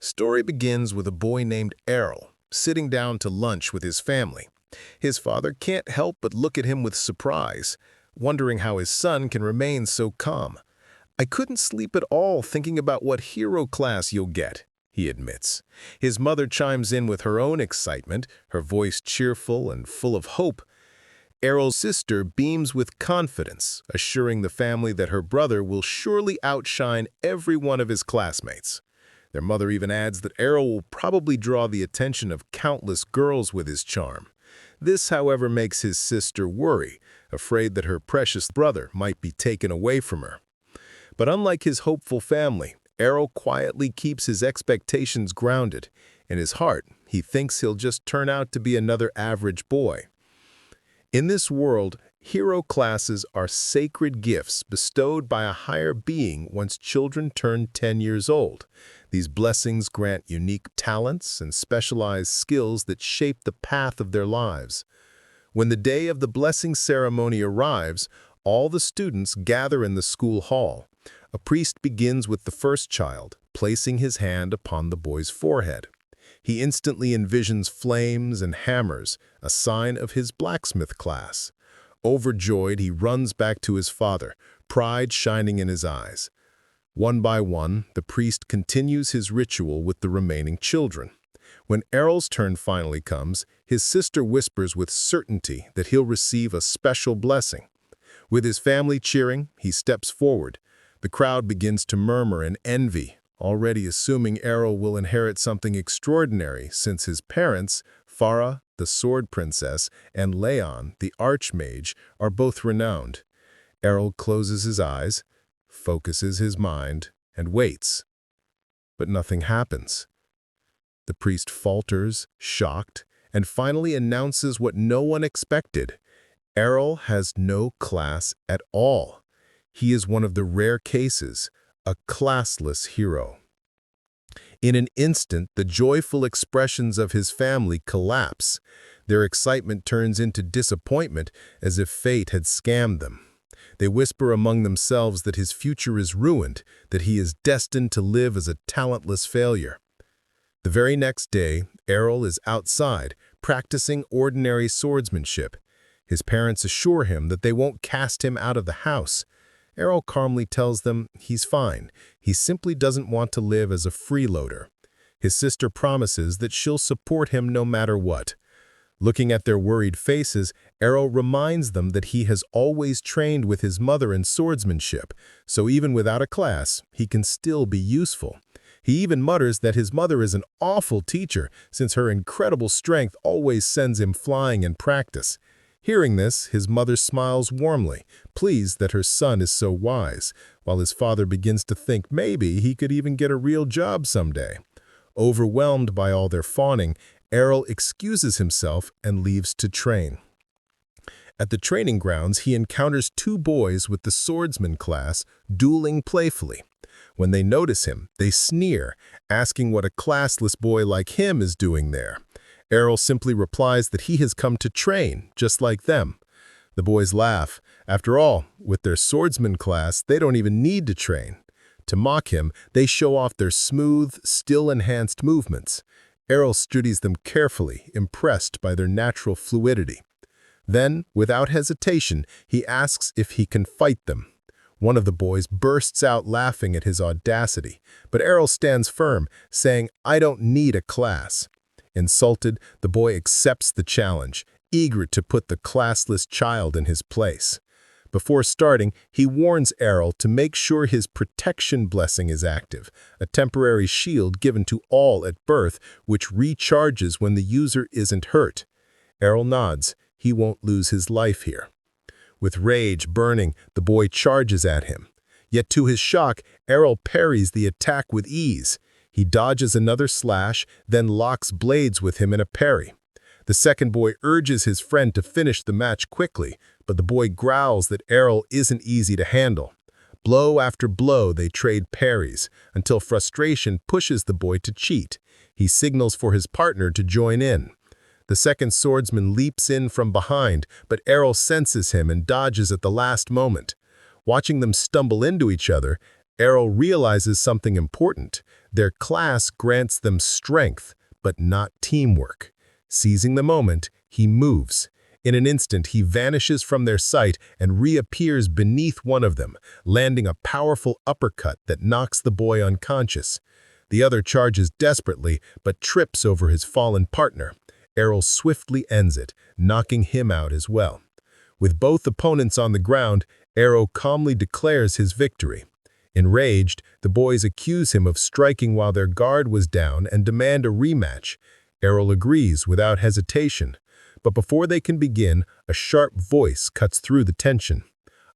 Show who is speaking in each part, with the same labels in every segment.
Speaker 1: Story begins with a boy named Errol sitting down to lunch with his family. His father can't help but look at him with surprise, wondering how his son can remain so calm. "I couldn't sleep at all thinking about what hero class you'll get," he admits. His mother chimes in with her own excitement, her voice cheerful and full of hope. Errol's sister beams with confidence, assuring the family that her brother will surely outshine every one of his classmates. Their mother even adds that Errol will probably draw the attention of countless girls with his charm. This, however, makes his sister worry, afraid that her precious brother might be taken away from her. But unlike his hopeful family, Errol quietly keeps his expectations grounded. In his heart, he thinks he'll just turn out to be another average boy. In this world, hero classes are sacred gifts bestowed by a higher being once children turn 10 years old. These blessings grant unique talents and specialized skills that shape the path of their lives. When the day of the blessing ceremony arrives, all the students gather in the school hall. A priest begins with the first child, placing his hand upon the boy's forehead. He instantly envisions flames and hammers, a sign of his blacksmith class. Overjoyed, he runs back to his father, pride shining in his eyes. One by one, the priest continues his ritual with the remaining children. When Errol's turn finally comes, his sister whispers with certainty that he'll receive a special blessing. With his family cheering, he steps forward. The crowd begins to murmur in envy, already assuming Errol will inherit something extraordinary since his parents, Farah, the sword princess, and Leon, the archmage, are both renowned. Errol closes his eyes, focuses his mind, and waits. But nothing happens. The priest falters, shocked, and finally announces what no one expected. Errol has no class at all. He is one of the rare cases, a classless hero. In an instant, the joyful expressions of his family collapse. Their excitement turns into disappointment, as if fate had scammed them. They whisper among themselves that his future is ruined, that he is destined to live as a talentless failure. The very next day, Errol is outside, practicing ordinary swordsmanship. His parents assure him that they won't cast him out of the house. Errol calmly tells them he's fine. He simply doesn't want to live as a freeloader. His sister promises that she'll support him no matter what. Looking at their worried faces, Errol reminds them that he has always trained with his mother in swordsmanship, so even without a class, he can still be useful. He even mutters that his mother is an awful teacher, since her incredible strength always sends him flying in practice. Hearing this, his mother smiles warmly, pleased that her son is so wise, while his father begins to think maybe he could even get a real job someday. Overwhelmed by all their fawning, Errol excuses himself and leaves to train. At the training grounds, he encounters two boys with the swordsman class dueling playfully. When they notice him, they sneer, asking what a classless boy like him is doing there. Errol simply replies that he has come to train, just like them. The boys laugh. After all, with their swordsman class, they don't even need to train. To mock him, they show off their smooth, skill-enhanced movements. Errol studies them carefully, impressed by their natural fluidity. Then, without hesitation, he asks if he can fight them. One of the boys bursts out laughing at his audacity, but Errol stands firm, saying, "I don't need a class." Insulted, the boy accepts the challenge, eager to put the classless child in his place. Before starting, he warns Errol to make sure his protection blessing is active, a temporary shield given to all at birth, which recharges when the user isn't hurt. Errol nods. He won't lose his life here. With rage burning, the boy charges at him. Yet to his shock, Errol parries the attack with ease. He dodges another slash, then locks blades with him in a parry. The second boy urges his friend to finish the match quickly, but the boy growls that Errol isn't easy to handle. Blow after blow, they trade parries, until frustration pushes the boy to cheat. He signals for his partner to join in. The second swordsman leaps in from behind, but Errol senses him and dodges at the last moment. Watching them stumble into each other, Errol realizes something important. Their class grants them strength, but not teamwork. Seizing the moment, he moves. In an instant, he vanishes from their sight and reappears beneath one of them, landing a powerful uppercut that knocks the boy unconscious. The other charges desperately, but trips over his fallen partner. Errol swiftly ends it, knocking him out as well. With both opponents on the ground, Errol calmly declares his victory. Enraged, the boys accuse him of striking while their guard was down and demand a rematch. Errol agrees without hesitation. But before they can begin, a sharp voice cuts through the tension.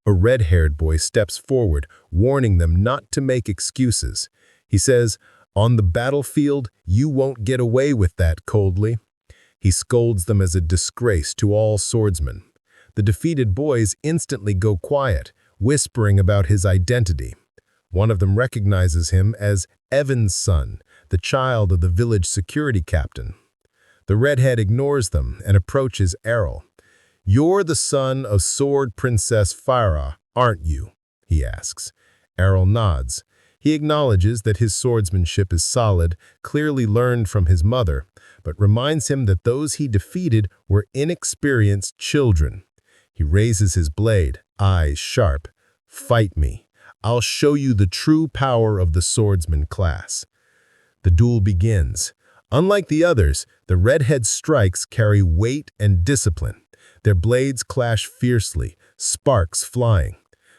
Speaker 1: A red-haired boy steps forward, warning them not to make excuses. He says, "On the battlefield, you won't get away with that," coldly. He scolds them as a disgrace to all swordsmen. The defeated boys instantly go quiet, whispering about his identity. One of them recognizes him as Evan's son, the child of the village security captain. The redhead ignores them and approaches Errol. "You're the son of Sword Princess Farah, aren't you?" he asks. Errol nods. He acknowledges that his swordsmanship is solid, clearly learned from his mother, but reminds him that those he defeated were inexperienced children. He raises his blade, eyes sharp. "Fight me. I'll show you the true power of the swordsman class." The duel begins. Unlike the others, the redhead strikes carry weight and discipline. Their blades clash fiercely, sparks flying.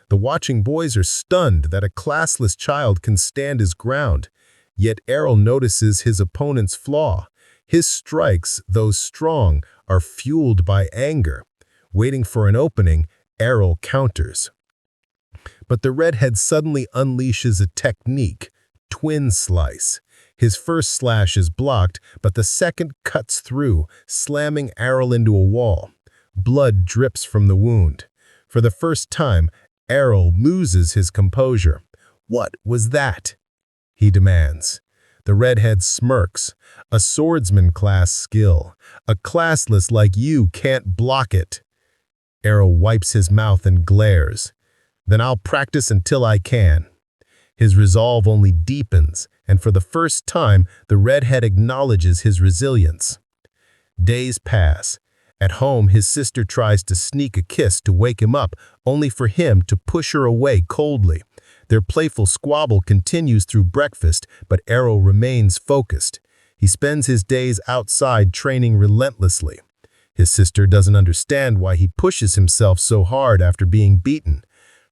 Speaker 1: The watching boys are stunned that a classless child can stand his ground. Yet Errol notices his opponent's flaw. His strikes, though strong, are fueled by anger. Waiting for an opening, Errol counters. But the redhead suddenly unleashes a technique, twin slice. His first slash is blocked, but the second cuts through, slamming Errol into a wall. Blood drips from the wound. For the first time, Errol loses his composure. "What was that?" he demands. The redhead smirks. "A swordsman class skill. A classless like you can't block it." Errol wipes his mouth and glares. "Then I'll practice until I can." His resolve only deepens, and for the first time, the redhead acknowledges his resilience. Days pass. At home, his sister tries to sneak a kiss to wake him up, only for him to push her away coldly. Their playful squabble continues through breakfast, but Errol remains focused. He spends his days outside training relentlessly. His sister doesn't understand why he pushes himself so hard after being beaten.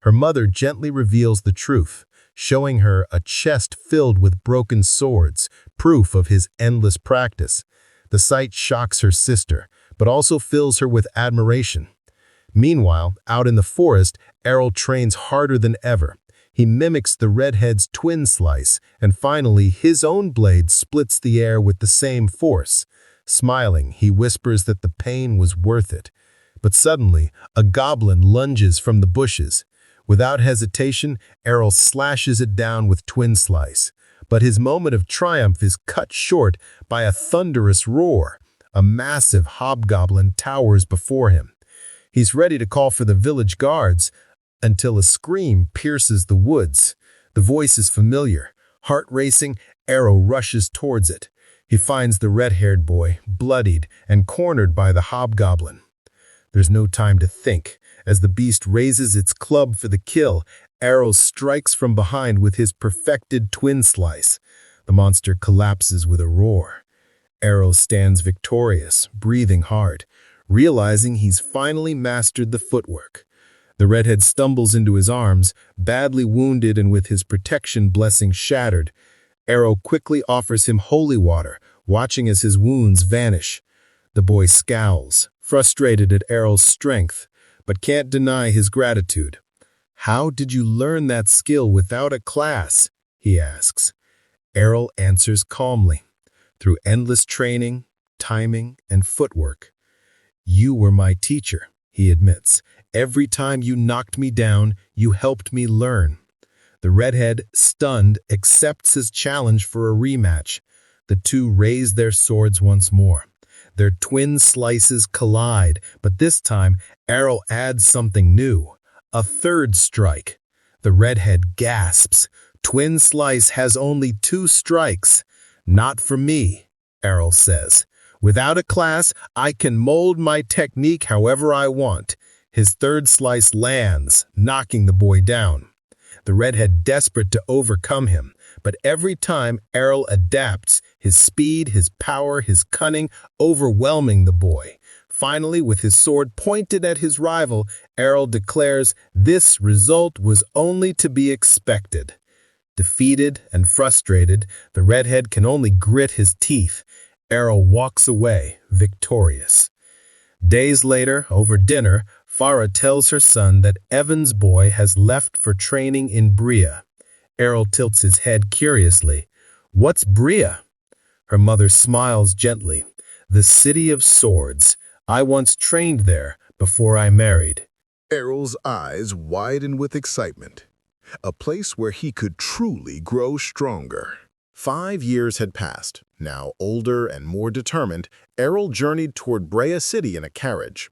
Speaker 1: Her mother gently reveals the truth, showing her a chest filled with broken swords, proof of his endless practice. The sight shocks her sister, but also fills her with admiration. Meanwhile, out in the forest, Errol trains harder than ever. He mimics the redhead's twin slice, and finally, his own blade splits the air with the same force. Smiling, he whispers that the pain was worth it. But suddenly, a goblin lunges from the bushes. Without hesitation, Errol slashes it down with twin slice. But his moment of triumph is cut short by a thunderous roar. A massive hobgoblin towers before him. He's ready to call for the village guards until a scream pierces the woods. The voice is familiar. Heart racing, Errol rushes towards it. He finds the red-haired boy, bloodied and cornered by the hobgoblin. There's no time to think. As the beast raises its club for the kill, Errol strikes from behind with his perfected twin slice. The monster collapses with a roar. Errol stands victorious, breathing hard, realizing he's finally mastered the footwork. The redhead stumbles into his arms, badly wounded and with his protection blessing shattered. Errol quickly offers him holy water, watching as his wounds vanish. The boy scowls, frustrated at Errol's strength, but can't deny his gratitude. "How did you learn that skill without a class?" he asks. Errol answers calmly. "Through endless training, timing, and footwork." "You were my teacher," he admits. "Every time you knocked me down, you helped me learn." The redhead, stunned, accepts his challenge for a rematch. The two raise their swords once more. Their twin slices collide, but this time, Errol adds something new. A third strike. The redhead gasps,
Speaker 2: Twin Slice has only 2 strikes. Not for me, Errol says. Without a class, I can mold my technique however I want. His 3rd slice lands, knocking the boy down. The redhead desperate to overcome him, but every time Errol adapts, his speed, his power, his cunning, overwhelming the boy. Finally, with his sword pointed at his rival, Errol declares this result was only to be expected. Defeated and frustrated, the redhead can only grit his teeth. Errol walks away, victorious. Days later, over dinner, Farah tells her son that Evan's boy has left for training in Bria. Errol tilts his head curiously. What's Bria? Her mother smiles gently. The city of swords. I once trained there before I married.
Speaker 1: Errol's eyes widen with excitement. A place where he could truly grow stronger. 5 years had passed. Now, older and more determined, Errol journeyed toward Brea City in a carriage.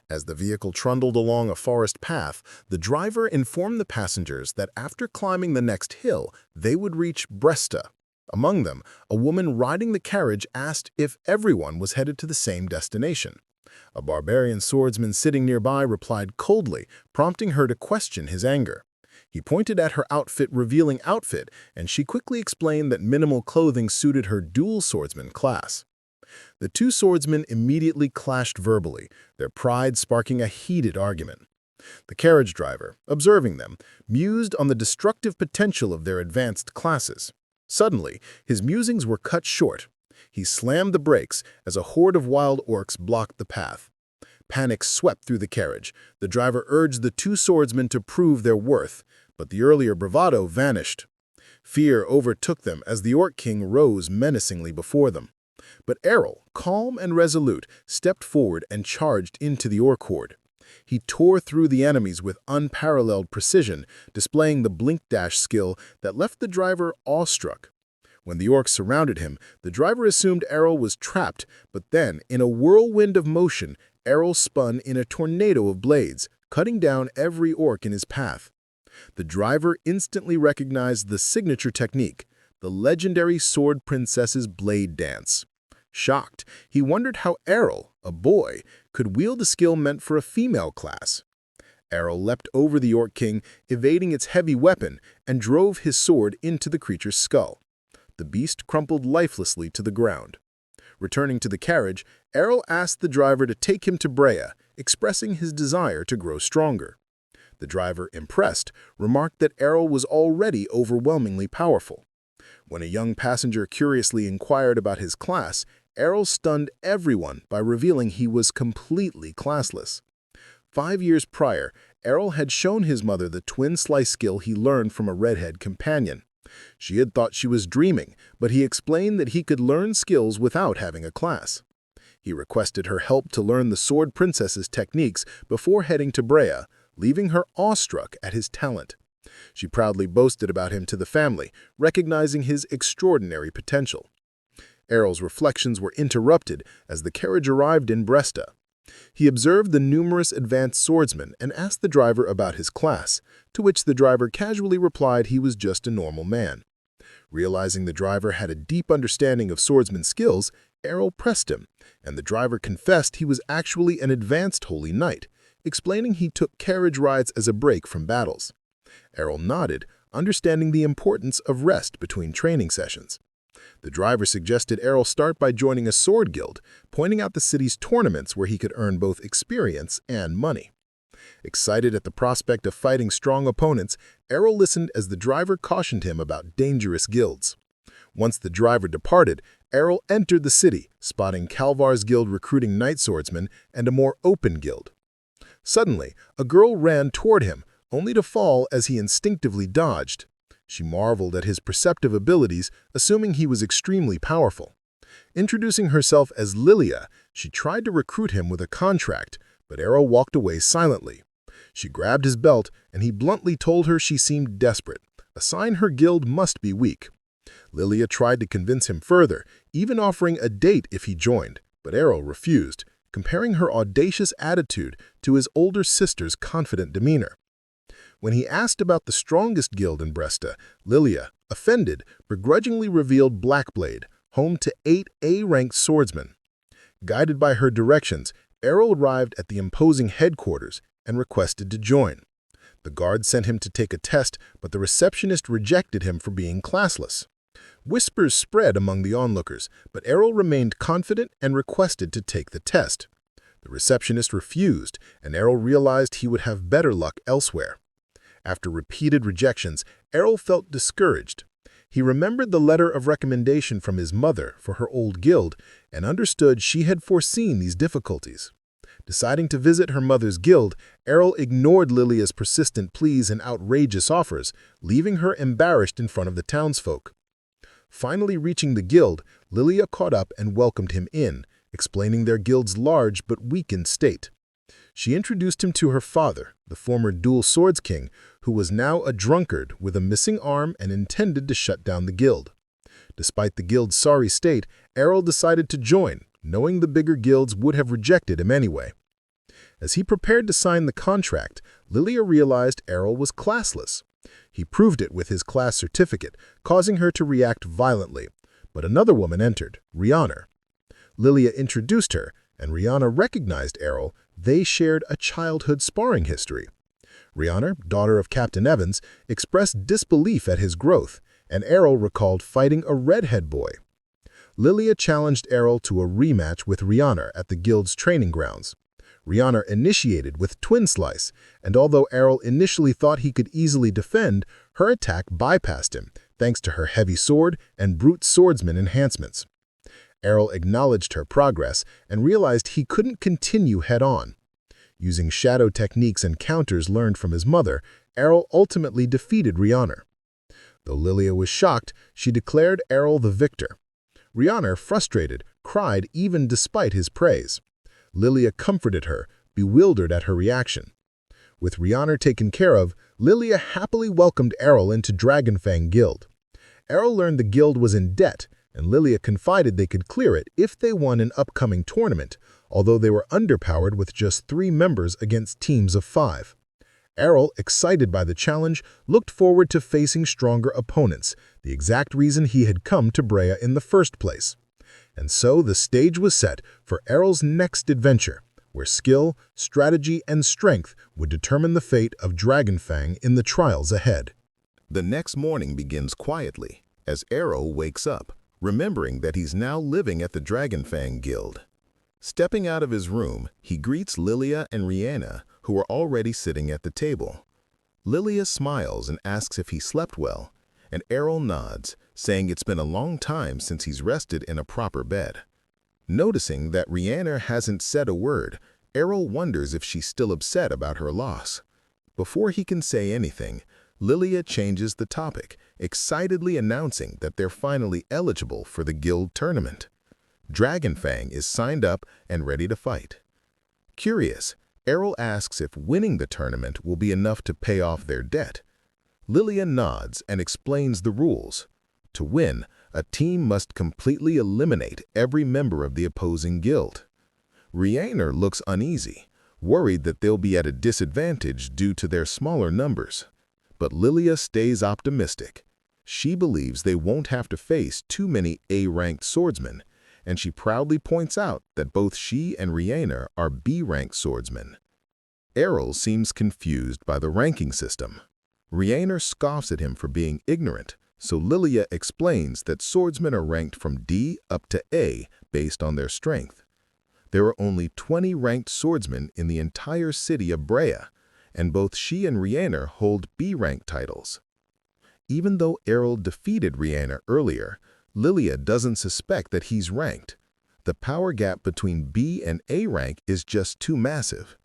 Speaker 1: As the vehicle trundled along a forest path, the driver informed the passengers that after climbing the next hill, they would reach Bresta. Among them, a woman riding the carriage asked if everyone was headed to the same destination. A barbarian swordsman sitting nearby replied coldly, prompting her to question his anger. He pointed at her revealing outfit, and she quickly explained that minimal clothing suited her dual swordsman class. The 2 swordsmen immediately clashed verbally, their pride sparking a heated argument. The carriage driver, observing them, mused on the destructive potential of their advanced classes. Suddenly, his musings were cut short. He slammed the brakes as a horde of wild orcs blocked the path. Panic swept through the carriage. The driver urged the 2 swordsmen to prove their worth, but the earlier bravado vanished. Fear overtook them as the Orc King rose menacingly before them. But Errol, calm and resolute, stepped forward and charged into the orc horde. He tore through the enemies with unparalleled precision, displaying the blink-dash skill that left the driver awestruck. When the orcs surrounded him, the driver assumed Errol was trapped, but then, in a whirlwind of motion, Errol spun in a tornado of blades, cutting down every orc in his path. The driver instantly recognized the signature technique, the legendary Sword Princess's blade dance. Shocked, he wondered how Errol, a boy, could wield a skill meant for a female class. Errol leapt over the Orc King, evading its heavy weapon, and drove his sword into the creature's skull. The beast crumpled lifelessly to the ground. Returning to the carriage, Errol asked the driver to take him to Brea, expressing his desire to grow stronger. The driver, impressed, remarked that Errol was already overwhelmingly powerful. When a young passenger curiously inquired about his class, Errol stunned everyone by revealing he was completely classless. 5 years prior, Errol had shown his mother the twin slice skill he learned from a redhead companion. She had thought she was dreaming, but he explained that he could learn skills without having a class. He requested her help to learn the Sword Princess's techniques before heading to Brea, leaving her awestruck at his talent. She proudly boasted about him to the family, recognizing his extraordinary potential. Errol's reflections were interrupted as the carriage arrived in Bresta. He observed the numerous advanced swordsmen and asked the driver about his class, to which the driver casually replied he was just a normal man. Realizing the driver had a deep understanding of swordsman skills, Errol pressed him, and the driver confessed he was actually an advanced holy knight, explaining he took carriage rides as a break from battles. Errol nodded, understanding the importance of rest between training sessions. The driver suggested Errol start by joining a sword guild, pointing out the city's tournaments where he could earn both experience and money. Excited at the prospect of fighting strong opponents, Errol listened as the driver cautioned him about dangerous guilds. Once the driver departed, Errol entered the city, spotting Calvar's guild recruiting night swordsmen and a more open guild. Suddenly, a girl ran toward him, only to fall as he instinctively dodged. She marveled at his perceptive abilities, assuming he was extremely powerful. Introducing herself as Lilia, she tried to recruit him with a contract, but Errol walked away silently. She grabbed his belt, and he bluntly told her she seemed desperate, a sign her guild must be weak. Lilia tried to convince him further, even offering a date if he joined, but Errol refused, comparing her audacious attitude to his older sister's confident demeanor. When he asked about the strongest guild in Bresta, Lilia, offended, begrudgingly revealed Blackblade, home to 8 A-ranked swordsmen. Guided by her directions, Errol arrived at the imposing headquarters and requested to join. The guard sent him to take a test, but the receptionist rejected him for being classless. Whispers spread among the onlookers, but Errol remained confident and requested to take the test. The receptionist refused, and Errol realized he would have better luck elsewhere. After repeated rejections, Errol felt discouraged. He remembered the letter of recommendation from his mother for her old guild and understood she had foreseen these difficulties. Deciding to visit her mother's guild, Errol ignored Lilia's persistent pleas and outrageous offers, leaving her embarrassed in front of the townsfolk. Finally reaching the guild, Lilia caught up and welcomed him in, explaining their guild's large but weakened state. She introduced him to her father, the former dual swords king, who was now a drunkard with a missing arm and intended to shut down the guild. Despite the guild's sorry state, Errol decided to join, knowing the bigger guilds would have rejected him anyway. As he prepared to sign the contract, Lilia realized Errol was classless. He proved it with his class certificate, causing her to react violently. But another woman entered, Rihanna. Lilia introduced her, and Rihanna recognized Errol. They shared a childhood sparring history. Rihanna, daughter of Captain Evans, expressed disbelief at his growth, and Errol recalled fighting a redhead boy. Lilia challenged Errol to a rematch with Rihanna at the guild's training grounds. Rihanna initiated with Twin Slice, and although Errol initially thought he could easily defend, her attack bypassed him, thanks to her heavy sword and brute swordsman enhancements. Errol acknowledged her progress and realized he couldn't continue head-on. Using shadow techniques and counters learned from his mother, Errol ultimately defeated Rihanna. Though Lilia was shocked, she declared Errol the victor. Rihanna, frustrated, cried even despite his praise. Lilia comforted her, bewildered at her reaction. With Rihanna taken care of, Lilia happily welcomed Errol into Dragonfang Guild. Errol learned the guild was in debt, and Lilia confided they could clear it if they won an upcoming tournament, although they were underpowered with just 3 members against teams of 5. Errol, excited by the challenge, looked forward to facing stronger opponents, the exact reason he had come to Brea in the first place. And so the stage was set for Errol's next adventure, where skill, strategy, and strength would determine the fate of Dragonfang in the trials ahead. The next morning begins quietly, as Errol wakes up, remembering that he's now living at the Dragonfang Guild. Stepping out of his room, he greets Lilia and Rihanna, who are already sitting at the table. Lilia smiles and asks if he slept well, and Errol nods, saying it's been a long time since he's rested in a proper bed. Noticing that Rihanna hasn't said a word, Errol wonders if she's still upset about her loss. Before he can say anything, Lilia changes the topic, excitedly announcing that they're finally eligible for the guild tournament. Dragonfang is signed up and ready to fight. Curious, Errol asks if winning the tournament will be enough to pay off their debt. Lilia nods and explains the rules. To win, a team must completely eliminate every member of the opposing guild. Rihanna looks uneasy, worried that they'll be at a disadvantage due to their smaller numbers. But Lilia stays optimistic. She believes they won't have to face too many A-ranked swordsmen, and she proudly points out that both she and Rihanna are B-ranked swordsmen. Errol seems confused by the ranking system. Rihanna scoffs at him for being ignorant, so Lilia explains that swordsmen are ranked from D up to A based on their strength. There are only 20 ranked swordsmen in the entire city of Brea, and both she and Rihanna hold B-rank titles. Even though Errol defeated Rihanna earlier, Lilia doesn't suspect that he's ranked. The power gap between B and A rank is just too massive.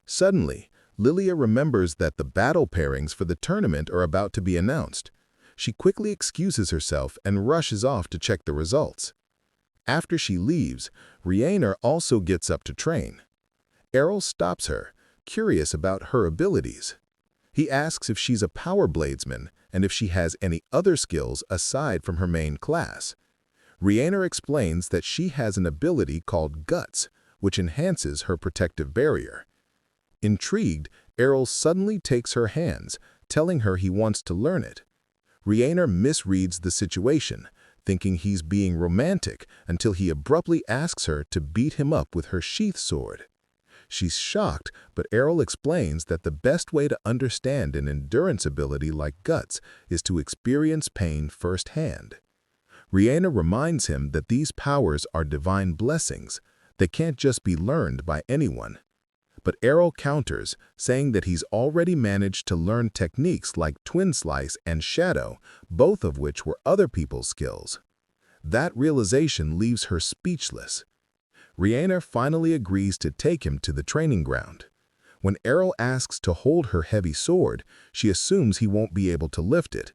Speaker 1: Suddenly, Lilia remembers that the battle pairings for the tournament are about to be announced. She quickly excuses herself and rushes off to check the results. After she leaves, Rihanna also gets up to train. Errol stops her, curious about her abilities. He asks if she's a power bladesman and if she has any other skills aside from her main class. Rihanna explains that she has an ability called Guts, which enhances her protective barrier. Intrigued, Errol suddenly takes her hands, telling her he wants to learn it. Reiner misreads the situation, thinking he's being romantic until he abruptly asks her to beat him up with her sheath sword. She's shocked, but Errol explains that the best way to understand an endurance ability like Guts is to experience pain firsthand. Reiner reminds him that these powers are divine blessings that can't just be learned by anyone. But Errol counters, saying that he's already managed to learn techniques like Twin Slice and Shadow, both of which were other people's skills. That realization leaves her speechless. Reiner finally agrees to take him to the training ground. When Errol asks to hold her heavy sword, she assumes he won't be able to lift it,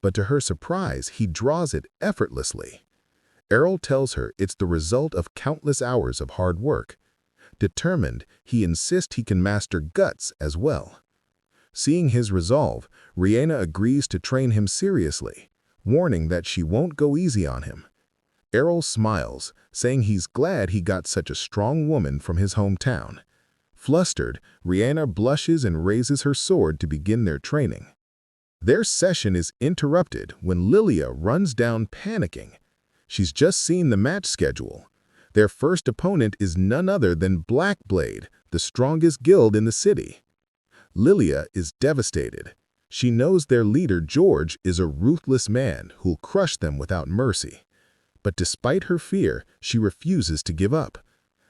Speaker 1: but to her surprise, he draws it effortlessly. Errol tells her it's the result of countless hours of hard work. Determined, he insists he can master Guts as well. Seeing his resolve, Reiner agrees to train him seriously, warning that she won't go easy on him. Errol smiles, saying he's glad he got such a strong woman from his hometown. Flustered, Reiner blushes and raises her sword to begin their training. Their session is interrupted when Lilia runs down panicking. She's just seen the match schedule. Their first opponent is none other than Blackblade, the strongest guild in the city. Lilia is devastated. She knows their leader George is a ruthless man who'll crush them without mercy. But despite her fear, she refuses to give up.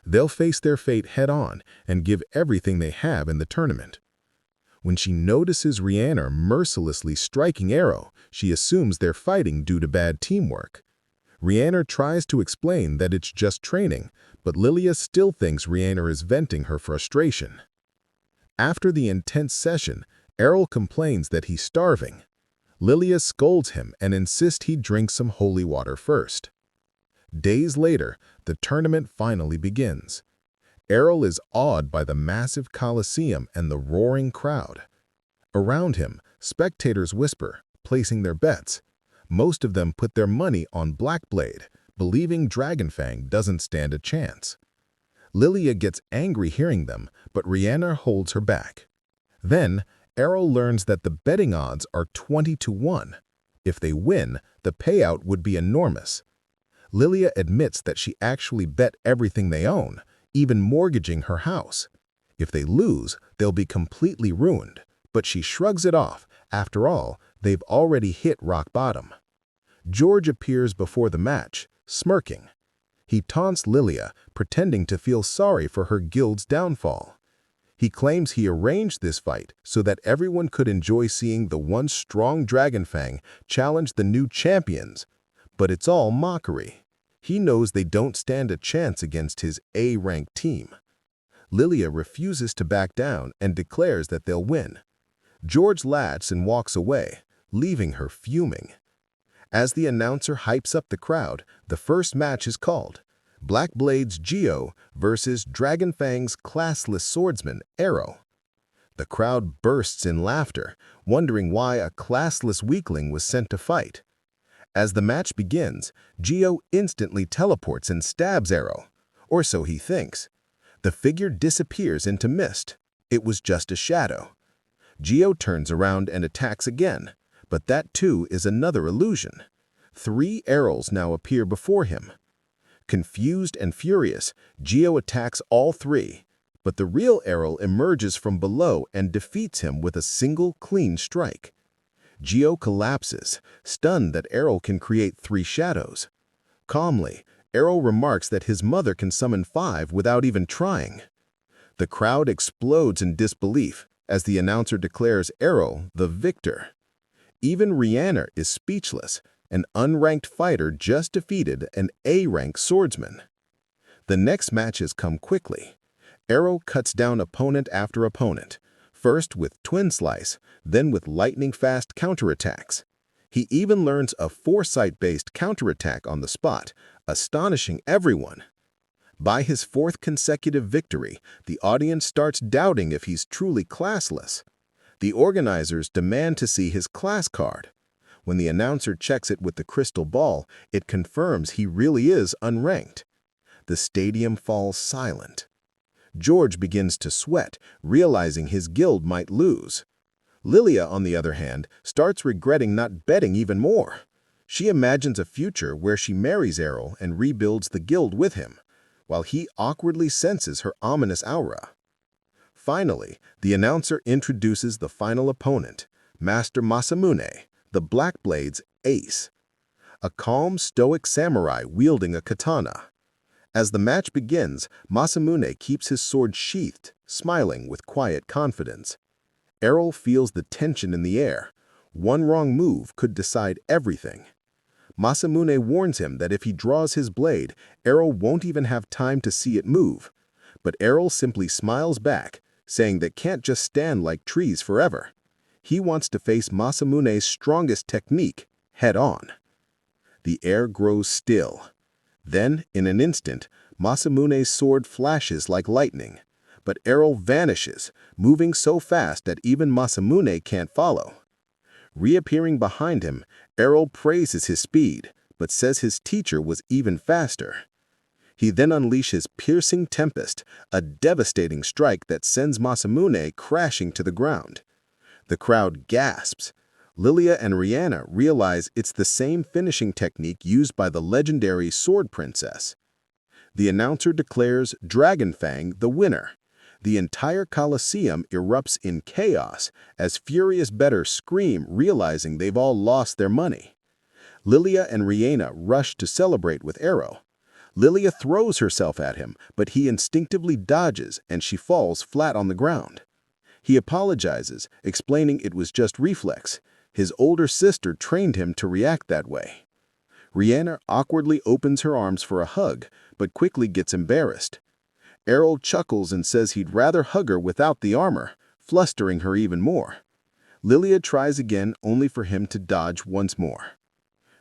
Speaker 1: They'll face their fate head-on and give everything they have in the tournament. When she notices Reiner mercilessly striking Errol, she assumes they're fighting due to bad teamwork. Reiner tries to explain that it's just training, but Lilia still thinks Reiner is venting her frustration. After the intense session, Errol complains that he's starving. Lilia scolds him and insists he drink some holy water first. Days later, the tournament finally begins. Errol is awed by the massive coliseum and the roaring crowd. Around him, spectators whisper, placing their bets. Most of them put their money on Blackblade, believing Dragonfang doesn't stand a chance. Lilia gets angry hearing them, but Reiner holds her back. Then, Errol learns that the betting odds are 20-1. If they win, the payout would be enormous. Lilia admits that she actually bet everything they own, even mortgaging her house. If they lose, they'll be completely ruined, but she shrugs it off. After all, they've already hit rock bottom. George appears before the match, smirking. He taunts Lilia, pretending to feel sorry for her guild's downfall. He claims he arranged this fight so that everyone could enjoy seeing the once strong Dragonfang challenge the new champions. But it's all mockery. He knows they don't stand a chance against his A-ranked team. Lilia refuses to back down and declares that they'll win. George laughs and walks away, leaving her fuming. As the announcer hypes up the crowd, the first match is called. Blackblade's Eiyuu versus Dragonfang's classless swordsman, Errol. The crowd bursts in laughter, wondering why a classless weakling was sent to fight. As the match begins, Eiyuu instantly teleports and stabs Errol, or so he thinks. The figure disappears into mist. It was just a shadow. Eiyuu turns around and attacks again, but that too is another illusion. 3 Errols now appear before him. Confused and furious, Eiyuu attacks all 3, but the real Errol emerges from below and defeats him with a single clean strike. Eiyuu collapses, stunned that Errol can create 3 shadows. Calmly, Errol remarks that his mother can summon 5 without even trying. The crowd explodes in disbelief as the announcer declares Errol the victor. Even Reiner is speechless. An unranked fighter just defeated an A-ranked swordsman. The next matches come quickly. Errol cuts down opponent after opponent, first with Twin Slice, then with lightning-fast counterattacks. He even learns a foresight-based counterattack on the spot, astonishing everyone. By his 4th consecutive victory, the audience starts doubting if he's truly classless. The organizers demand to see his class card. When the announcer checks it with the crystal ball, it confirms he really is unranked. The stadium falls silent.
Speaker 3: George begins to sweat, realizing his guild might lose. Lilia, on the other hand, starts regretting not betting even more. She imagines a future where she marries Errol and rebuilds the guild with him, while he awkwardly senses her ominous aura. Finally, the announcer introduces the final opponent, Master Masamune, the Black Blade's ace, a calm, stoic samurai wielding a katana. As the match begins, Masamune keeps his sword sheathed, smiling with quiet confidence. Errol feels the tension in the air. One wrong move could decide everything. Masamune warns him that if he draws his blade, Errol won't even have time to see it move. But Errol simply smiles back, saying they can't just stand like trees forever. He wants to face Masamune's strongest technique head-on. The air grows still. Then, in an instant, Masamune's sword flashes like lightning. But Errol vanishes, moving so fast that even Masamune can't follow. Reappearing behind him, Errol praises his speed, but says his teacher was even faster. He then unleashes Piercing Tempest, a devastating strike that sends Masamune crashing to the ground. The crowd gasps. Lilia and Rihanna realize it's the same finishing technique used by the legendary Sword Princess. The announcer declares Dragon Fang the winner. The entire Colosseum erupts in chaos as furious bettors scream, realizing they've all lost their money. Lilia and Rihanna rush to celebrate with Errol. Lilia throws herself at him, but he instinctively dodges and she falls flat on the ground. He apologizes, explaining it was just reflex. His older sister trained him to react that way. Rihanna awkwardly opens her arms for a hug, but quickly gets embarrassed. Errol chuckles and says he'd rather hug her without the armor, flustering her even more. Lilia tries again, only for him to dodge once more.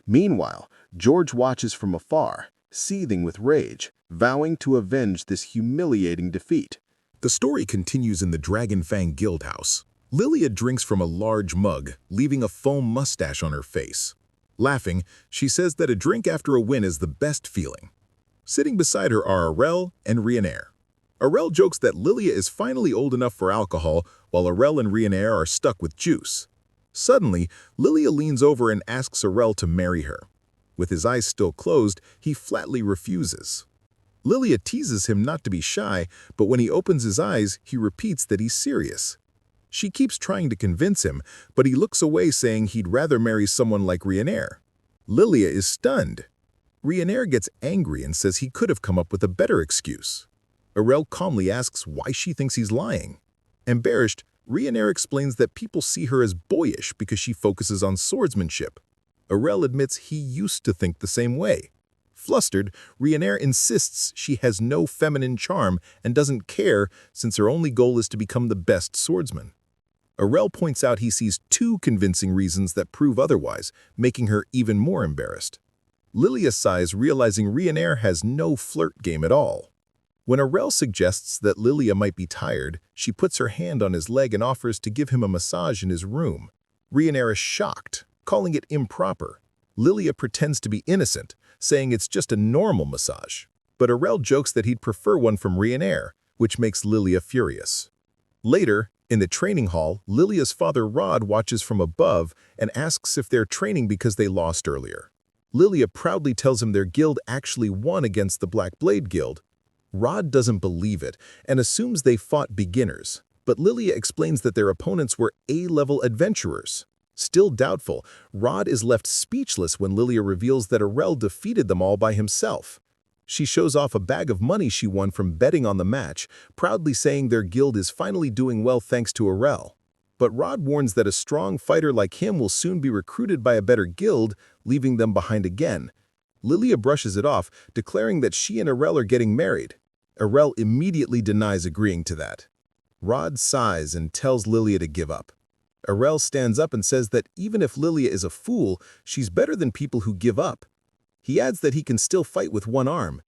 Speaker 3: Meanwhile, George watches from afar, seething with rage, vowing to avenge this humiliating defeat.
Speaker 1: The story continues in the Dragon Fang Guild House. Lilia drinks from a large mug, leaving a foam mustache on her face. Laughing, she says that a drink after a win is the best feeling. Sitting beside her are Arel and Rihanna. Arel jokes that Lilia is finally old enough for alcohol, while Arel and Rihanna are stuck with juice. Suddenly, Lilia leans over and asks Arel to marry her. With his eyes still closed, he flatly refuses. Lilia teases him not to be shy, but when he opens his eyes, he repeats that he's serious. She keeps trying to convince him, but he looks away saying he'd rather marry someone like Rihanna. Lilia is stunned. Rihanna gets angry and says he could have come up with a better excuse. Arel calmly asks why she thinks he's lying. Embarrassed, Rihanna explains that people see her as boyish because she focuses on swordsmanship. Arel admits he used to think the same way. Flustered, Rihanna insists she has no feminine charm and doesn't care since her only goal is to become the best swordsman. Arel points out he sees two convincing reasons that prove otherwise, making her even more embarrassed. Lilia sighs, realizing Rihanna has no flirt game at all. When Arel suggests that Lilia might be tired, she puts her hand on his leg and offers to give him a massage in his room. Rihanna is shocked, calling it improper. Lilia pretends to be innocent, saying it's just a normal massage. But Arel jokes that he'd prefer one from Rihanna, which makes Lilia furious. Later, in the training hall, Lilia's father Rod watches from above and asks if they're training because they lost earlier. Lilia proudly tells him their guild actually won against the Black Blade Guild. Rod doesn't believe it and assumes they fought beginners, but Lilia explains that their opponents were A-level adventurers. Still doubtful, Rod is left speechless when Lilia reveals that Arel defeated them all by himself. She shows off a bag of money she won from betting on the match, proudly saying their guild is finally doing well thanks to Arel. But Rod warns that a strong fighter like him will soon be recruited by a better guild, leaving them behind again. Lilia brushes it off, declaring that she and Arel are getting married. Arel immediately denies agreeing to that. Rod sighs and tells Lilia to give up. Arel stands up and says that even if Lilia is a fool, she's better than people who give up. He adds that he can still fight with one arm.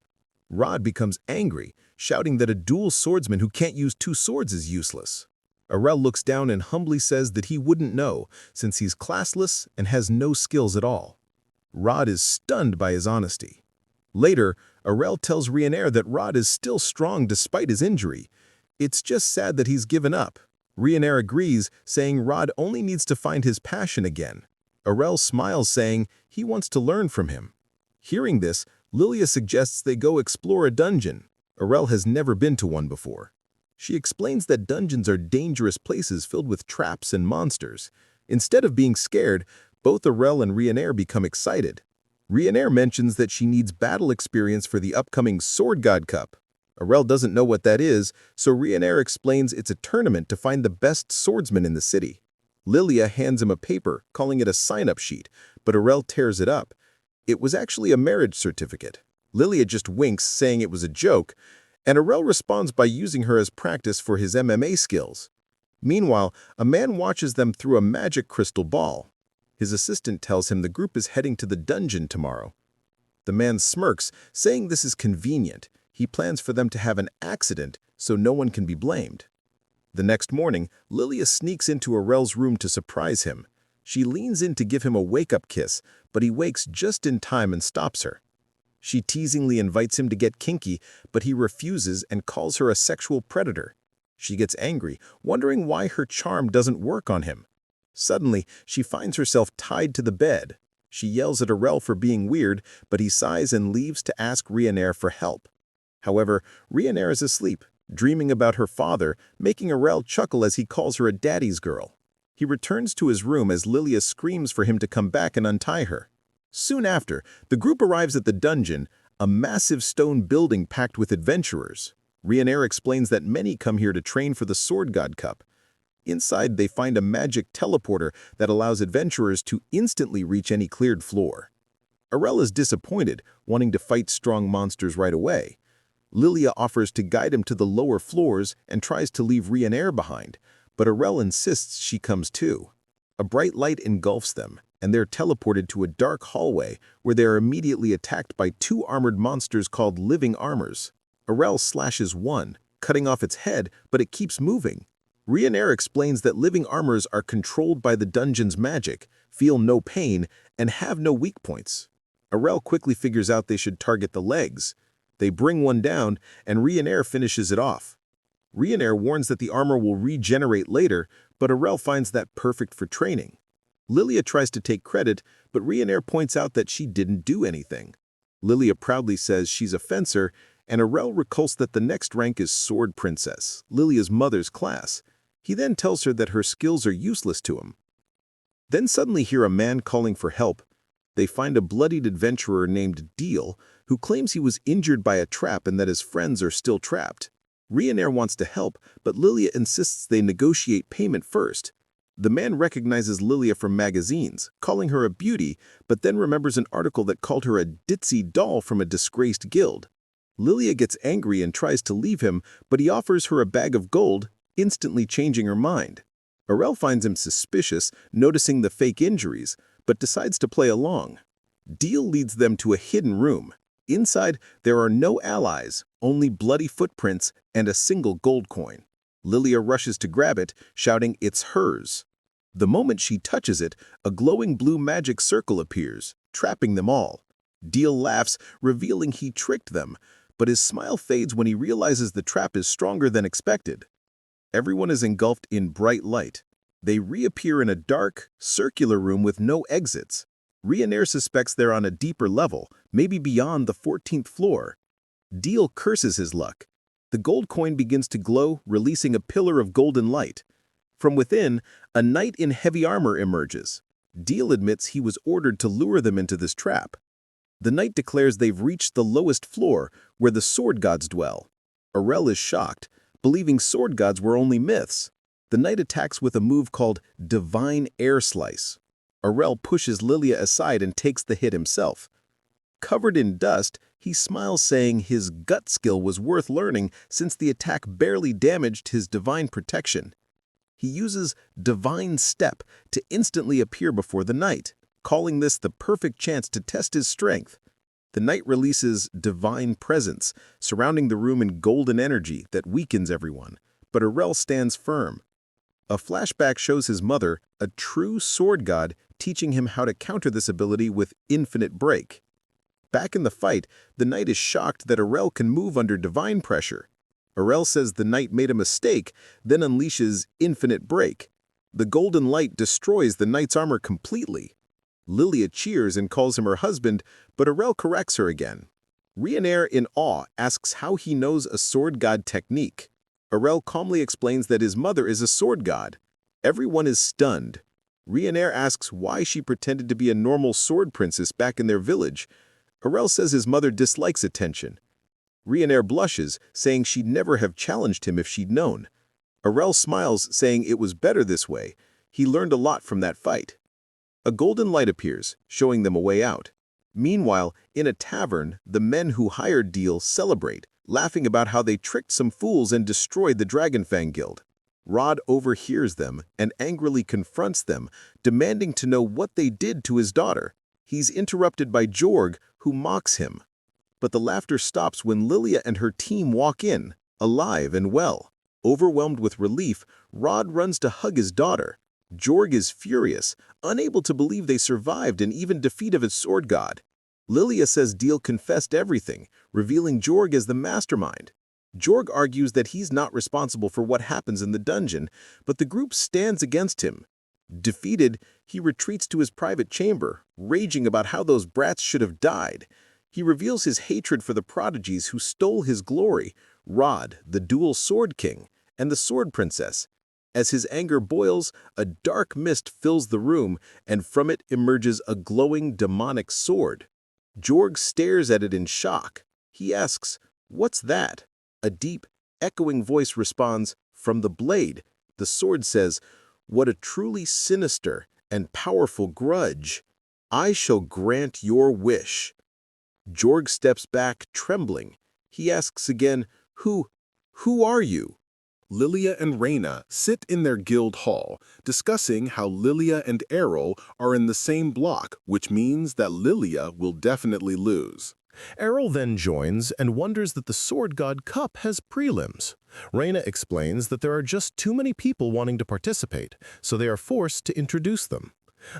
Speaker 1: Rod becomes angry, shouting that a dual swordsman who can't use two swords is useless. Arel looks down and humbly says that he wouldn't know, since he's classless and has no skills at all. Rod is stunned by his honesty. Later,
Speaker 3: Arel tells Ryanair that Rod is still strong despite his injury. It's just sad that he's given up. Ryanair agrees, saying Rod only needs to find his passion again. Arel smiles, saying he wants to learn from him. Hearing this, Lilia suggests they go explore a dungeon. Arel has never been to one before. She explains that dungeons are dangerous places filled with traps and monsters. Instead of being scared, both Arel and Ryanair become excited. Ryanair mentions that she needs battle experience for the upcoming Sword God Cup. Arel doesn't know what that is, so Ryanair explains it's a tournament to find the best swordsman in the city. Lilia hands him a paper, calling it a sign-up sheet, but Arel tears it up. It was actually a marriage certificate. Lilia just winks, saying it was a joke, and Arel responds by using her as practice for his MMA skills. Meanwhile, a man watches them through a magic crystal ball. His assistant tells him the group is heading to the dungeon tomorrow. The man smirks, saying this is convenient. He plans for them to have an accident so no one can be blamed. The next morning, Lilia sneaks into Arel's room to surprise him. She leans in to give him a wake-up kiss, but he wakes just in time and stops her. She teasingly invites him to get kinky, but he refuses and calls her a sexual predator. She gets angry, wondering why her charm doesn't work on him. Suddenly, she finds herself tied to the bed. She yells at Arel for being weird, but he sighs and leaves to ask Ryanair for help. However, Ryanair is asleep, dreaming about her father, making Arel chuckle as he calls her a daddy's girl. He returns to his room as Lilia screams for him to come back and untie her. Soon after, the group arrives at the dungeon, a massive stone building packed with adventurers. Ryanair explains that many come here to train for the Sword God Cup. Inside, they find a magic teleporter that allows adventurers to instantly reach any cleared floor. Arel is disappointed, wanting to fight strong monsters right away. Lilia offers to guide him to the lower floors and tries to leave Ryanair behind, but Arel insists she comes too. A bright light engulfs them, and they're teleported to a dark hallway where they are immediately attacked by two armored monsters called living armors. Arel slashes one, cutting off its head, but it keeps moving. Ryanair explains that living armors are controlled by the dungeon's magic, feel no pain, and have no weak points. Arel quickly figures out they should target the legs. They bring one down, and Ryanair finishes it off. Ryanair warns that the armor will regenerate later, but Arel finds that perfect for training. Lilia tries to take credit, but Ryanair points out that she didn't do anything. Lilia proudly says she's a fencer, and Arel recalls that the next rank is Sword Princess, Lilia's mother's class. He then tells her that her skills are useless to him. Then suddenly hear a man calling for help. They find a bloodied adventurer named Deal, who claims he was injured by a trap and that his friends are still trapped. Ryanair wants to help, but Lilia insists they negotiate payment first. The man recognizes Lilia from magazines, calling her a beauty, but then remembers an article that called her a ditzy doll from a disgraced guild. Lilia gets angry and tries to leave him, but he offers her a bag of gold, instantly changing her mind. Arel finds him suspicious, noticing the fake injuries, but decides to play along. Deal leads them to a hidden room. Inside, there are no allies, only bloody footprints and a single gold coin. Lilia rushes to grab it, shouting it's hers. The moment she touches it, a glowing blue magic circle appears, trapping them all. Deal laughs, revealing he tricked them, but his smile fades when he realizes the trap is stronger than expected. Everyone is engulfed in bright light. They reappear in a dark, circular room with no exits. Ryanair suspects they're on a deeper level, maybe beyond the 14th floor. Deal curses his luck. The gold coin begins to glow, releasing a pillar of golden light. From within, a knight in heavy armor emerges. Deal admits he was ordered to lure them into this trap. The knight declares they've reached the lowest floor, where the sword gods dwell. Arel is shocked, believing sword gods were only myths. The knight attacks with a move called Divine Air Slice. Arel pushes Lilia aside and takes the hit himself. Covered in dust, he smiles, saying his gut skill was worth learning since the attack barely damaged his divine protection. He uses Divine Step to instantly appear before the knight, calling this the perfect chance to test his strength. The knight releases Divine Presence, surrounding the room in golden energy that weakens everyone, but Arel stands firm. A flashback shows his mother, a true sword god, teaching him how to counter this ability with Infinite Break. Back in the fight, the knight is shocked that Errol can move under divine pressure. Errol says the knight made a mistake, then unleashes Infinite Break. The golden light destroys the knight's armor completely. Lilia cheers and calls him her husband, but Errol corrects her again. Ryanair, in awe, asks how he knows a sword god technique. Errol calmly explains that his mother is a sword god. Everyone is stunned. Ryanair asks why she pretended to be a normal sword princess back in their village. Errol says his mother dislikes attention. Ryanair blushes, saying she'd never have challenged him if she'd known. Errol smiles, saying it was better this way. He learned a lot from that fight. A golden light appears, showing them a way out. Meanwhile, in a tavern, the men who hired Deal celebrate, laughing about how they tricked some fools and destroyed the Dragonfang Guild. Rod overhears them and angrily confronts them, demanding to know what they did to his daughter. He's interrupted by Jorg, who mocks him. But the laughter stops when Lilia and her team walk in, alive and well. Overwhelmed with relief, Rod runs to hug his daughter. Jorg is furious, unable to believe they survived and even defeated a sword god. Lilia says Deal confessed everything, revealing Jorg as the mastermind. Jorg argues that he's not responsible for what happens in the dungeon, but the group stands against him. Defeated, he retreats to his private chamber, raging about how those brats should have died. He reveals his hatred for the prodigies who stole his glory, Rod, the dual sword king, and the sword princess. As his anger boils, a dark mist fills the room, and from it emerges a glowing demonic sword. Jorg stares at it in shock. He asks, "What's that?" A deep, echoing voice responds, "From the blade." The sword says, "What a truly sinister and powerful grudge. I shall grant your wish." Jorg steps back, trembling. He asks again, Who are you?"
Speaker 4: Lilia and Reyna sit in their guild hall, discussing how Lilia and Errol are in the same block, which means that Lilia will definitely lose.
Speaker 1: Errol then joins and wonders that the Sword God Cup has prelims. Reyna explains that there are just too many people wanting to participate, so they are forced to introduce them.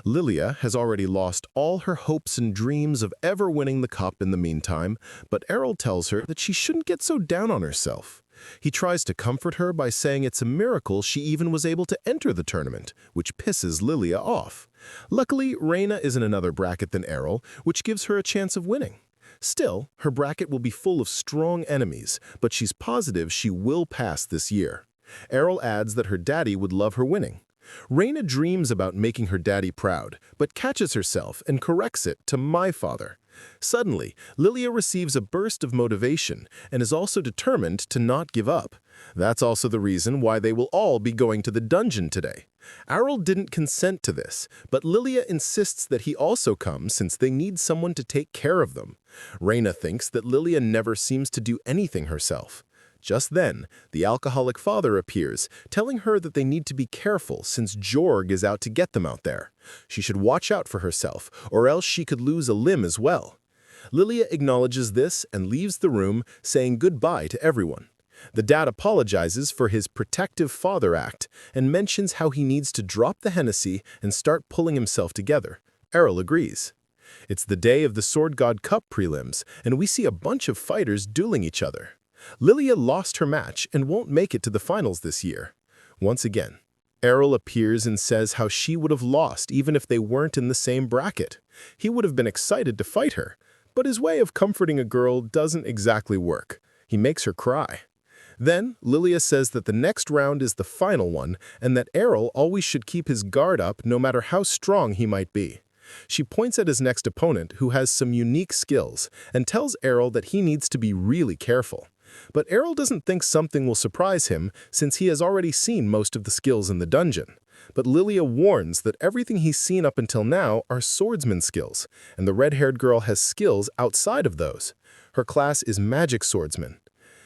Speaker 1: Lilia has already lost all her hopes and dreams of ever winning the cup in the meantime, but Errol tells her that she shouldn't get so down on herself. He tries to comfort her by saying it's a miracle she even was able to enter the tournament, which pisses Lilia off. Luckily, Reyna is in another bracket than Errol, which gives her a chance of winning. Still, her bracket will be full of strong enemies, but she's positive she will pass this year. Errol adds that her daddy would love her winning. Reyna dreams about making her daddy proud, but catches herself and corrects it to "my father." Suddenly, Lilia receives a burst of motivation and is also determined to not give up. That's also the reason why they will all be going to the dungeon today. Errol didn't consent to this, but Lilia insists that he also come since they need someone to take care of them. Reyna thinks that Lilia never seems to do anything herself. Just then, the alcoholic father appears, telling her that they need to be careful since Jorg is out to get them out there. She should watch out for herself, or else she could lose a limb as well. Lilia acknowledges this and leaves the room, saying goodbye to everyone. The dad apologizes for his protective father act and mentions how he needs to drop the Hennessy and start pulling himself together. Errol agrees. It's the day of the Sword God Cup prelims, and we see a bunch of fighters dueling each other. Lilia lost her match and won't make it to the finals this year. Once again, Errol appears and says how she would have lost even if they weren't in the same bracket. He would have been excited to fight her, but his way of comforting a girl doesn't exactly work. He makes her cry. Then, Lilia says that the next round is the final one and that Errol always should keep his guard up no matter how strong he might be. She points at his next opponent, who has some unique skills, and tells Errol that he needs to be really careful. But Errol doesn't think something will surprise him since he has already seen most of the skills in the dungeon. But Lilia warns that everything he's seen up until now are swordsman skills, and the red-haired girl has skills outside of those. Her class is magic swordsman.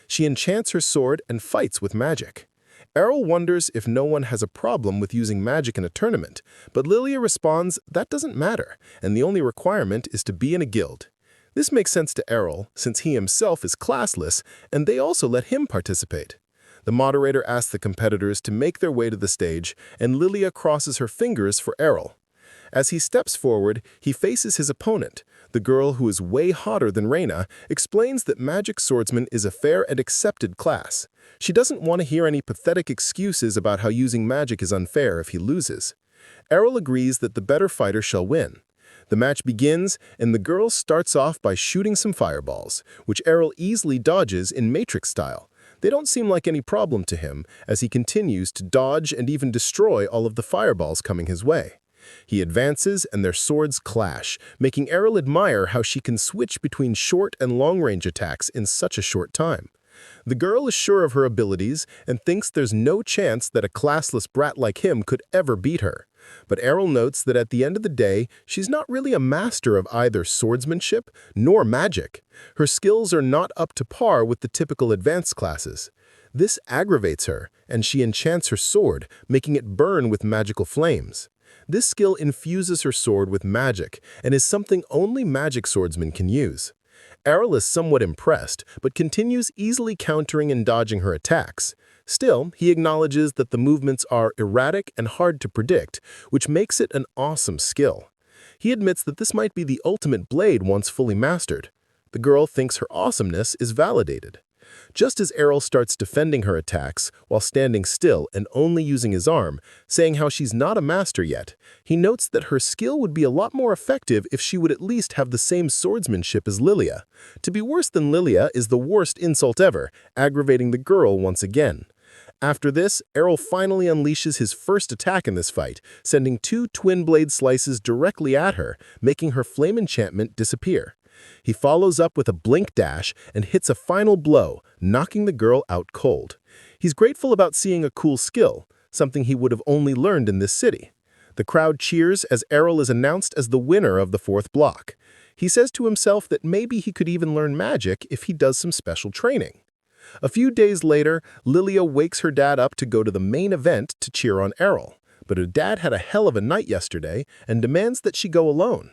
Speaker 1: She enchants her sword and fights with magic. Errol wonders if no one has a problem with using magic in a tournament, but Lilia responds that doesn't matter, and the only requirement is to be in a guild. This makes sense to Errol, since he himself is classless, and they also let him participate. The moderator asks the competitors to make their way to the stage, and Lilia crosses her fingers for Errol. As he steps forward, he faces his opponent. The girl, who is way hotter than Reina, explains that magic swordsman is a fair and accepted class. She doesn't want to hear any pathetic excuses about how using magic is unfair if he loses. Errol agrees that the better fighter shall win. The match begins, and the girl starts off by shooting some fireballs, which Errol easily dodges in Matrix style. They don't seem like any problem to him, as he continues to dodge and even destroy all of the fireballs coming his way. He advances, and their swords clash, making Errol admire how she can switch between short and long-range attacks in such a short time. The girl is sure of her abilities and thinks there's no chance that a classless brat like him could ever beat her. But Errol notes that at the end of the day, she's not really a master of either swordsmanship nor magic. Her skills are not up to par with the typical advanced classes. This aggravates her, and she enchants her sword, making it burn with magical flames. This skill infuses her sword with magic and is something only magic swordsmen can use. Errol is somewhat impressed, but continues easily countering and dodging her attacks. Still, he acknowledges that the movements are erratic and hard to predict, which makes it an awesome skill. He admits that this might be the ultimate blade once fully mastered. The girl thinks her awesomeness is validated. Just as Errol starts defending her attacks while standing still and only using his arm, saying how she's not a master yet, he notes that her skill would be a lot more effective if she would at least have the same swordsmanship as Lilia. To be worse than Lilia is the worst insult ever, aggravating the girl once again. After this, Errol finally unleashes his first attack in this fight, sending 2 twin blade slices directly at her, making her flame enchantment disappear. He follows up with a blink dash and hits a final blow, knocking the girl out cold. He's grateful about seeing a cool skill, something he would have only learned in this city. The crowd cheers as Errol is announced as the winner of the 4th block. He says to himself that maybe he could even learn magic if he does some special training. A few days later, Lilia wakes her dad up to go to the main event to cheer on Errol, but her dad had a hell of a night yesterday and demands that she go alone.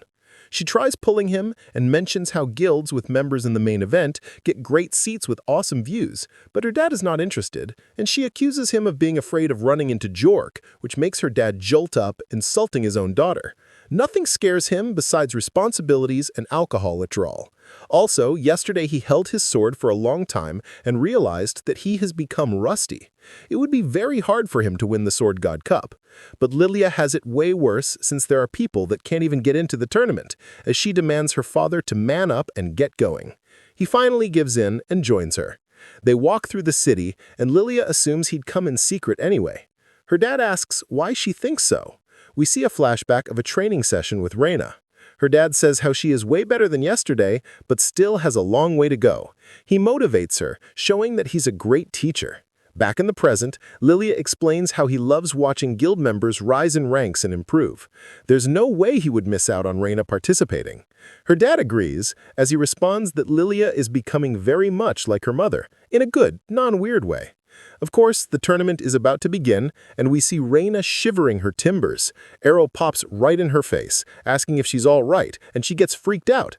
Speaker 1: She tries pulling him and mentions how guilds with members in the main event get great seats with awesome views, but her dad is not interested, and she accuses him of being afraid of running into Jork, which makes her dad jolt up, insulting his own daughter. Nothing scares him besides responsibilities and alcohol withdrawal. Also, yesterday he held his sword for a long time and realized that he has become rusty. It would be very hard for him to win the Sword God Cup. But Lilia has it way worse since there are people that can't even get into the tournament, as she demands her father to man up and get going. He finally gives in and joins her. They walk through the city, and Lilia assumes he'd come in secret anyway. Her dad asks why she thinks so. We see a flashback of a training session with Reina. Her dad says how she is way better than yesterday, but still has a long way to go. He motivates her, showing that he's a great teacher. Back in the present, Lilia explains how he loves watching guild members rise in ranks and improve. There's no way he would miss out on Reina participating. Her dad agrees, as he responds that Lilia is becoming very much like her mother, in a good, non-weird way. Of course, the tournament is about to begin, and we see Reina shivering her timbers. Errol pops right in her face, asking if she's all right, and she gets freaked out.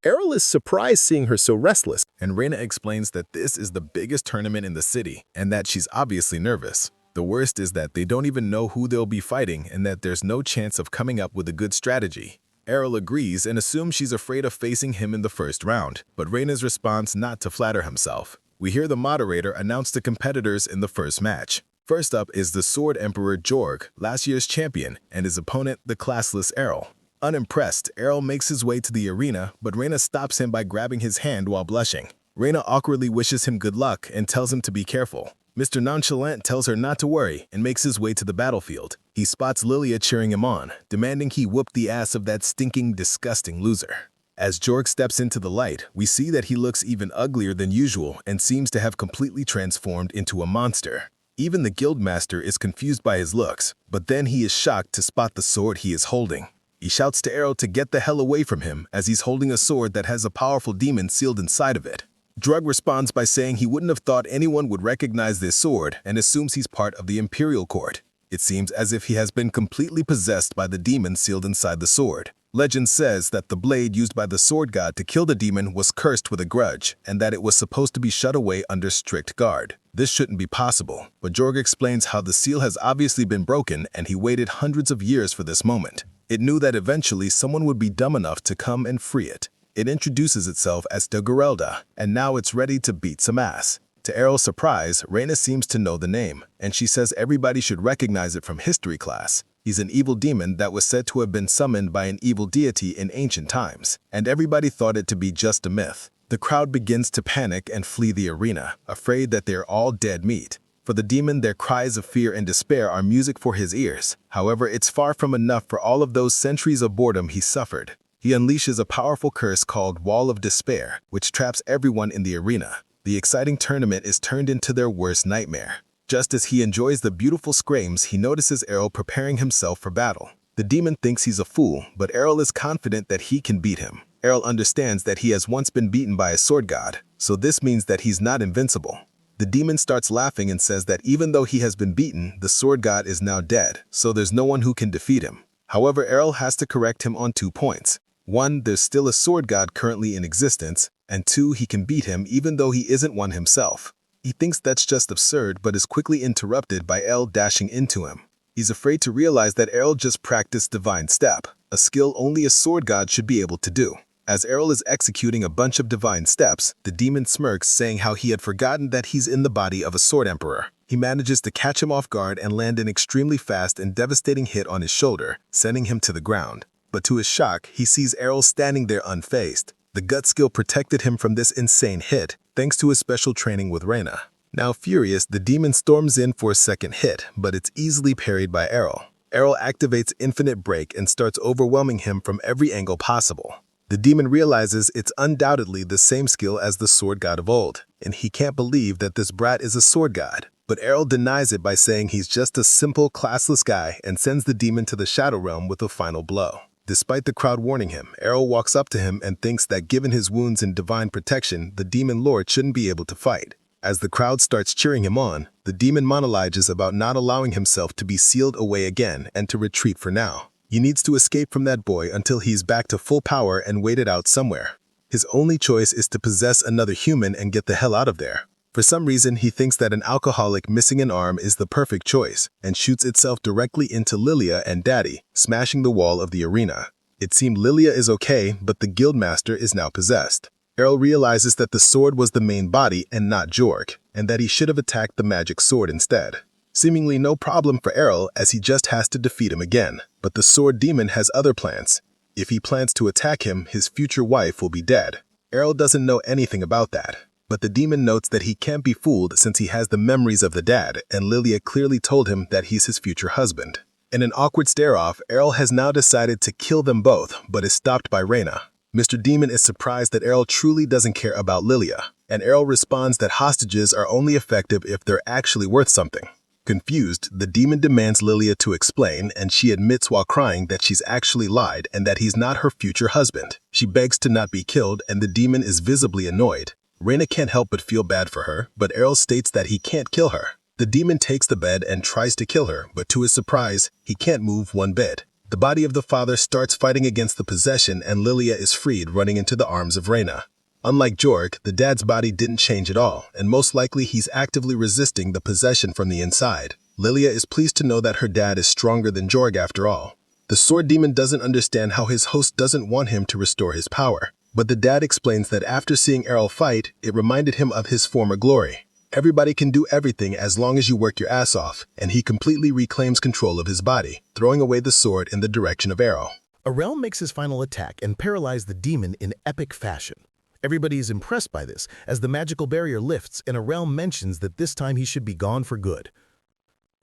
Speaker 1: Errol is surprised seeing her so restless,
Speaker 3: And Reina explains that this is the biggest tournament in the city and that she's obviously nervous. The worst is that they don't even know who they'll be fighting and that there's no chance of coming up with a good strategy. Errol agrees and assumes she's afraid of facing him in the first round, but Reina's responds not to flatter himself. We hear the moderator announce the competitors in the first match. First up is the Sword Emperor Jorg, last year's champion, and his opponent, the classless Errol. Unimpressed, Errol makes his way to the arena, but Reina stops him by grabbing his hand while blushing. Reina awkwardly wishes him good luck and tells him to be careful. Mr. Nonchalant tells her not to worry and makes his way to the battlefield. He spots Lilia cheering him on, demanding he whoop the ass of that stinking, disgusting loser. As Jorg steps into the light, we see that he looks even uglier than usual and seems to have completely transformed into a monster. Even the guildmaster is confused by his looks, but then he is shocked to spot the sword he is holding. He shouts to Errol to get the hell away from him as he's holding a sword that has a powerful demon sealed inside of it. Jorg responds by saying he wouldn't have thought anyone would recognize this sword and assumes he's part of the Imperial Court. It seems as if he has been completely possessed by the demon sealed inside the sword. Legend says that the blade used by the sword god to kill the demon was cursed with a grudge and that it was supposed to be shut away under strict guard. This shouldn't be possible, but Jorg explains how the seal has obviously been broken and he waited hundreds of years for this moment.
Speaker 1: It knew that eventually someone would be dumb enough to come and free it. It introduces itself as Daguerelda, and now it's ready to beat some ass. To Errol's surprise, Reina seems to know the name, and she says everybody should recognize it from history class. He's an evil demon that was said to have been summoned by an evil deity in ancient times, and everybody thought it to be just a myth. The crowd begins to panic and flee the arena, afraid that they're all dead meat. For the demon, their cries of fear and despair are music for his ears. However, it's far from enough for all of those centuries of boredom he suffered. He unleashes a powerful curse called Wall of Despair, which traps everyone in the arena. The exciting tournament is turned into their worst nightmare. Just as he enjoys the beautiful screams, he notices Errol preparing himself for battle. The demon thinks he's a fool, but Errol is confident that he can beat him. Errol understands that he has once been beaten by a sword god, so this means that he's not invincible. The demon starts laughing and says that even though he has been beaten, the sword god is now dead, so there's no one who can defeat him. However, Errol has to correct him on 2 points. 1, there's still a sword god currently in existence, and 2, he can beat him even though he isn't one himself. He thinks that's just absurd, but is quickly interrupted by Errol dashing into him. He's afraid to realize that Errol just practiced Divine Step, a skill only a sword god should be able to do. As Errol is executing a bunch of divine steps, the demon smirks, saying how he had forgotten that he's in the body of a sword emperor. He manages to catch him off guard and land an extremely fast and devastating hit on his shoulder, sending him to the ground. But to his shock, he sees Errol standing there unfazed. The gut skill protected him from this insane hit, thanks to his special training with Reina. Now furious, the demon storms in for a second hit, but it's easily parried by Errol. Errol activates Infinite Break and starts overwhelming him from every angle possible. The demon realizes it's undoubtedly the same skill as the sword god of old, and he can't believe that this brat is a sword god. But Errol denies it by saying he's just a simple, classless guy and sends the demon to the Shadow Realm with a final blow. Despite the crowd warning him, Errol walks up to him and thinks that given his wounds and divine protection, the demon lord shouldn't be able to fight. As the crowd starts cheering him on, the demon monologues about not allowing himself to be sealed away again and to retreat for now. He needs to escape from that boy until he's back to full power and wait it out somewhere. His only choice is to possess another human and get the hell out of there. For some reason, he thinks that an alcoholic missing an arm is the perfect choice and shoots itself directly into Lilia and Daddy, smashing the wall of the arena. It seemed Lilia is okay, but the guildmaster is now possessed. Errol realizes that the sword was the main body and not Jorg, and that he should have attacked the magic sword instead. Seemingly no problem for Errol, as he just has to defeat him again. But the sword demon has other plans. If he plans to attack him, his future wife will be dead. Errol doesn't know anything about that. But the demon notes that he can't be fooled since he has the memories of the dad, and Lilia clearly told him that he's his future husband. In an awkward stare-off, Errol has now decided to kill them both, but is stopped by Reina. Mr. Demon is surprised that Errol truly doesn't care about Lilia, and Errol responds that hostages are only effective if they're actually worth something. Confused, the demon demands Lilia to explain, and she admits while crying that she's actually lied and that he's not her future husband. She begs to not be killed, and the demon is visibly annoyed. Reina can't help but feel bad for her, but Errol states that he can't kill her. The demon takes the bed and tries to kill her, but to his surprise, he can't move one bit. The body of the father starts fighting against the possession, and Lilia is freed, running into the arms of Reina. Unlike Jorg, the dad's body didn't change at all, and most likely he's actively resisting the possession from the inside. Lilia is pleased to know that her dad is stronger than Jorg after all. The sword demon doesn't understand how his host doesn't want him to restore his power. But the dad explains that after seeing Errol fight, it reminded him of his former glory. Everybody can do everything as long as you work your ass off, and he completely reclaims control of his body, throwing away the sword in the direction of Errol.
Speaker 5: Errol makes his final attack and paralyzes the demon in epic fashion. Everybody is impressed by this, as the magical barrier lifts and Errol mentions that this time he should be gone for good.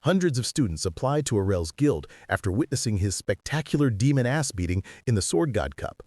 Speaker 5: Hundreds of students apply to Errol's guild after witnessing his spectacular demon ass beating in the Sword God Cup.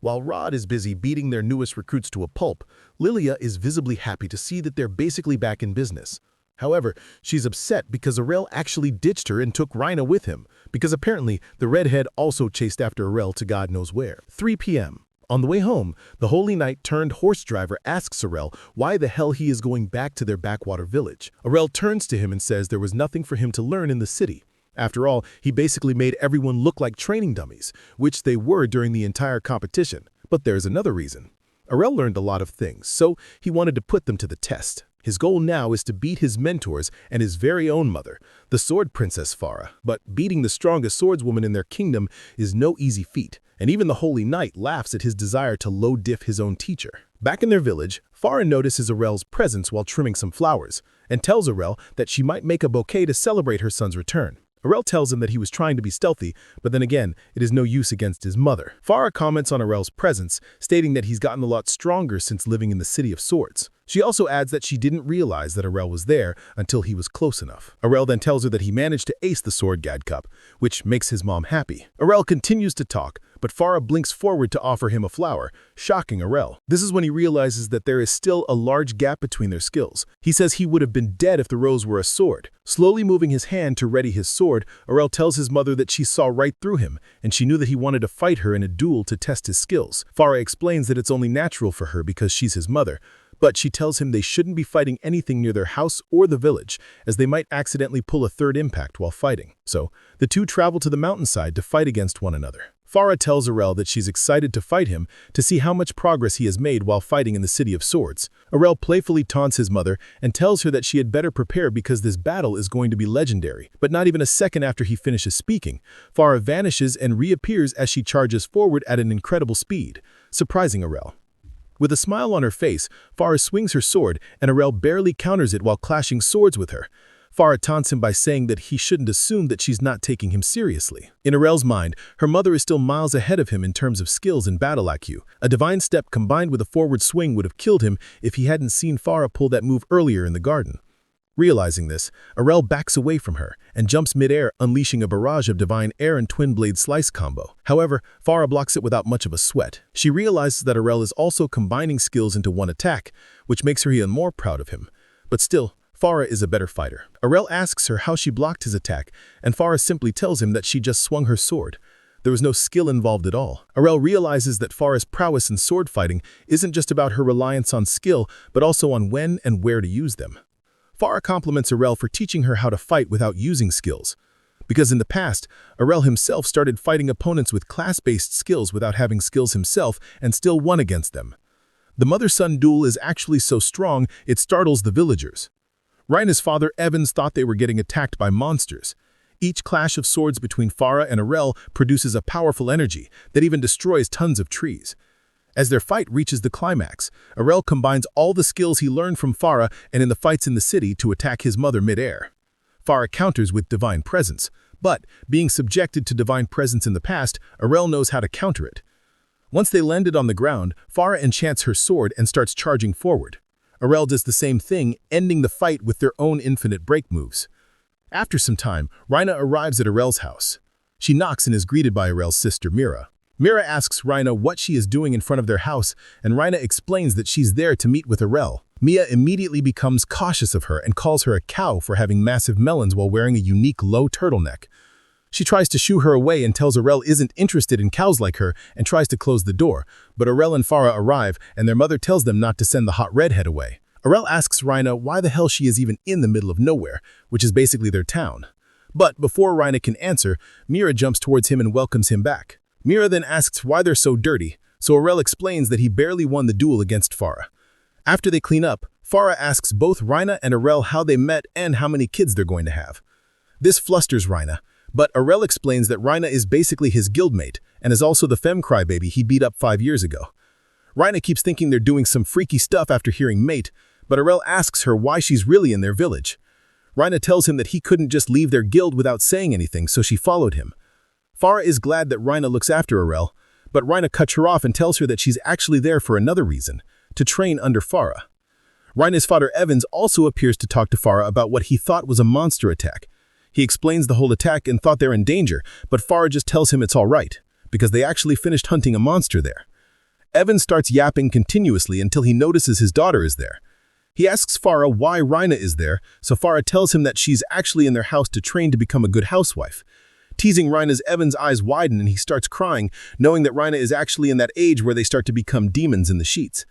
Speaker 5: While Rod is busy beating their newest recruits to a pulp, Lilia is visibly happy to see that they're basically back in business. However, she's upset because Errol actually ditched her and took Reina with him, because apparently the redhead also chased after Errol to God knows where. 3 p.m. On the way home, the Holy Knight turned horse driver asks Errol why the hell he is going back to their backwater village. Errol turns to him and says there was nothing for him to learn in the city. After all, he basically made everyone look like training dummies, which they were during the entire competition. But there's another reason. Errol learned a lot of things, so he wanted to put them to the test. His goal now is to beat his mentors and his very own mother, the Sword Princess Farah. But beating the strongest swordswoman in their kingdom is no easy feat, and even the Holy Knight laughs at his desire to low-diff his own teacher. Back in their village, Farah notices Arel's presence while trimming some flowers, and tells Arel that she might make a bouquet to celebrate her son's return. Arel tells him that he was trying to be stealthy, but then again, it is no use against his mother. Farah comments on Arel's presence, stating that he's gotten a lot stronger since living in the City of Swords. She also adds that she didn't realize that Arel was there until he was close enough. Arel then tells her that he managed to ace the Sword Gad Cup, which makes his mom happy. Arel continues to talk, but Farah blinks forward to offer him a flower, shocking Arel. This is when he realizes that there is still a large gap between their skills. He says he would have been dead if the rose were a sword. Slowly moving his hand to ready his sword, Arel tells his mother that she saw right through him, and she knew that he wanted to fight her in a duel to test his skills. Farah explains that it's only natural for her because she's his mother, but she tells him they shouldn't be fighting anything near their house or the village, as they might accidentally pull a third impact while fighting. So, the two travel to the mountainside to fight against one another. Farah tells Arel that she's excited to fight him to see how much progress he has made while fighting in the City of Swords. Arel playfully taunts his mother and tells her that she had better prepare because this battle is going to be legendary. But not even a second after he finishes speaking, Farah vanishes and reappears as she charges forward at an incredible speed, surprising Arel. With a smile on her face, Farah swings her sword, and Arel barely counters it while clashing swords with her. Farah taunts him by saying that he shouldn't assume that she's not taking him seriously. In Arel's mind, her mother is still miles ahead of him in terms of skills and battle IQ. A divine step combined with a forward swing would have killed him if he hadn't seen Farah pull that move earlier in the garden. Realizing this, Arel backs away from her and jumps mid-air, unleashing a barrage of divine air and twin blade slice combo. However, Farah blocks it without much of a sweat. She realizes that Arel is also combining skills into one attack, which makes her even more proud of him. But still, Farah is a better fighter. Arel asks her how she blocked his attack, and Farah simply tells him that she just swung her sword. There was no skill involved at all. Arel realizes that Farah's prowess in sword fighting isn't just about her reliance on skill, but also on when and where to use them. Farah compliments Arel for teaching her how to fight without using skills. Because in the past, Arel himself started fighting opponents with class-based skills without having skills himself and still won against them. The mother-son duel is actually so strong, it startles the villagers. Raina's father, Evans, thought they were getting attacked by monsters. Each clash of swords between Farah and Arel produces a powerful energy that even destroys tons of trees. As their fight reaches the climax, Arel combines all the skills he learned from Farah and in the fights in the city to attack his mother mid-air. Farah counters with Divine Presence, but being subjected to Divine Presence in the past, Arel knows how to counter it. Once they landed on the ground, Farah enchants her sword and starts charging forward. Arel does the same thing, ending the fight with their own infinite break moves. After some time, Raina arrives at Arel's house. She knocks and is greeted by Arel's sister Mira. Mira asks Raina what she is doing in front of their house, and Raina explains that she's there to meet with Arel. Mia immediately becomes cautious of her and calls her a cow for having massive melons while wearing a unique low turtleneck. She tries to shoo her away and tells Arel isn't interested in cows like her and tries to close the door, but Arel and Farah arrive and their mother tells them not to send the hot redhead away. Arel asks Raina why the hell she is even in the middle of nowhere, which is basically their town. But before Raina can answer, Mira jumps towards him and welcomes him back. Mira then asks why they're so dirty, so Arel explains that he barely won the duel against Farah. After they clean up, Farah asks both Raina and Arel how they met and how many kids they're going to have. This flusters Raina, but Arel explains that Raina is basically his guildmate and is also the femme crybaby he beat up 5 years ago. Raina keeps thinking they're doing some freaky stuff after hearing mate, but Arel asks her why she's really in their village. Raina tells him that he couldn't just leave their guild without saying anything, so she followed him. Farah is glad that Raina looks after Arel, but Raina cuts her off and tells her that she's actually there for another reason, to train under Farah. Raina's father Evans also appears to talk to Farah about what he thought was a monster attack. He explains the whole attack and thought they're in danger, but Farah just tells him it's all right, because they actually finished hunting a monster there. Evans starts yapping continuously until he notices his daughter is there. He asks Farah why Raina is there, so Farah tells him that she's actually in their house to train to become a good housewife. Teasing Raina's, Evans' eyes widen and he starts crying, knowing that Raina is actually in that age where they start to become demons in the sheets.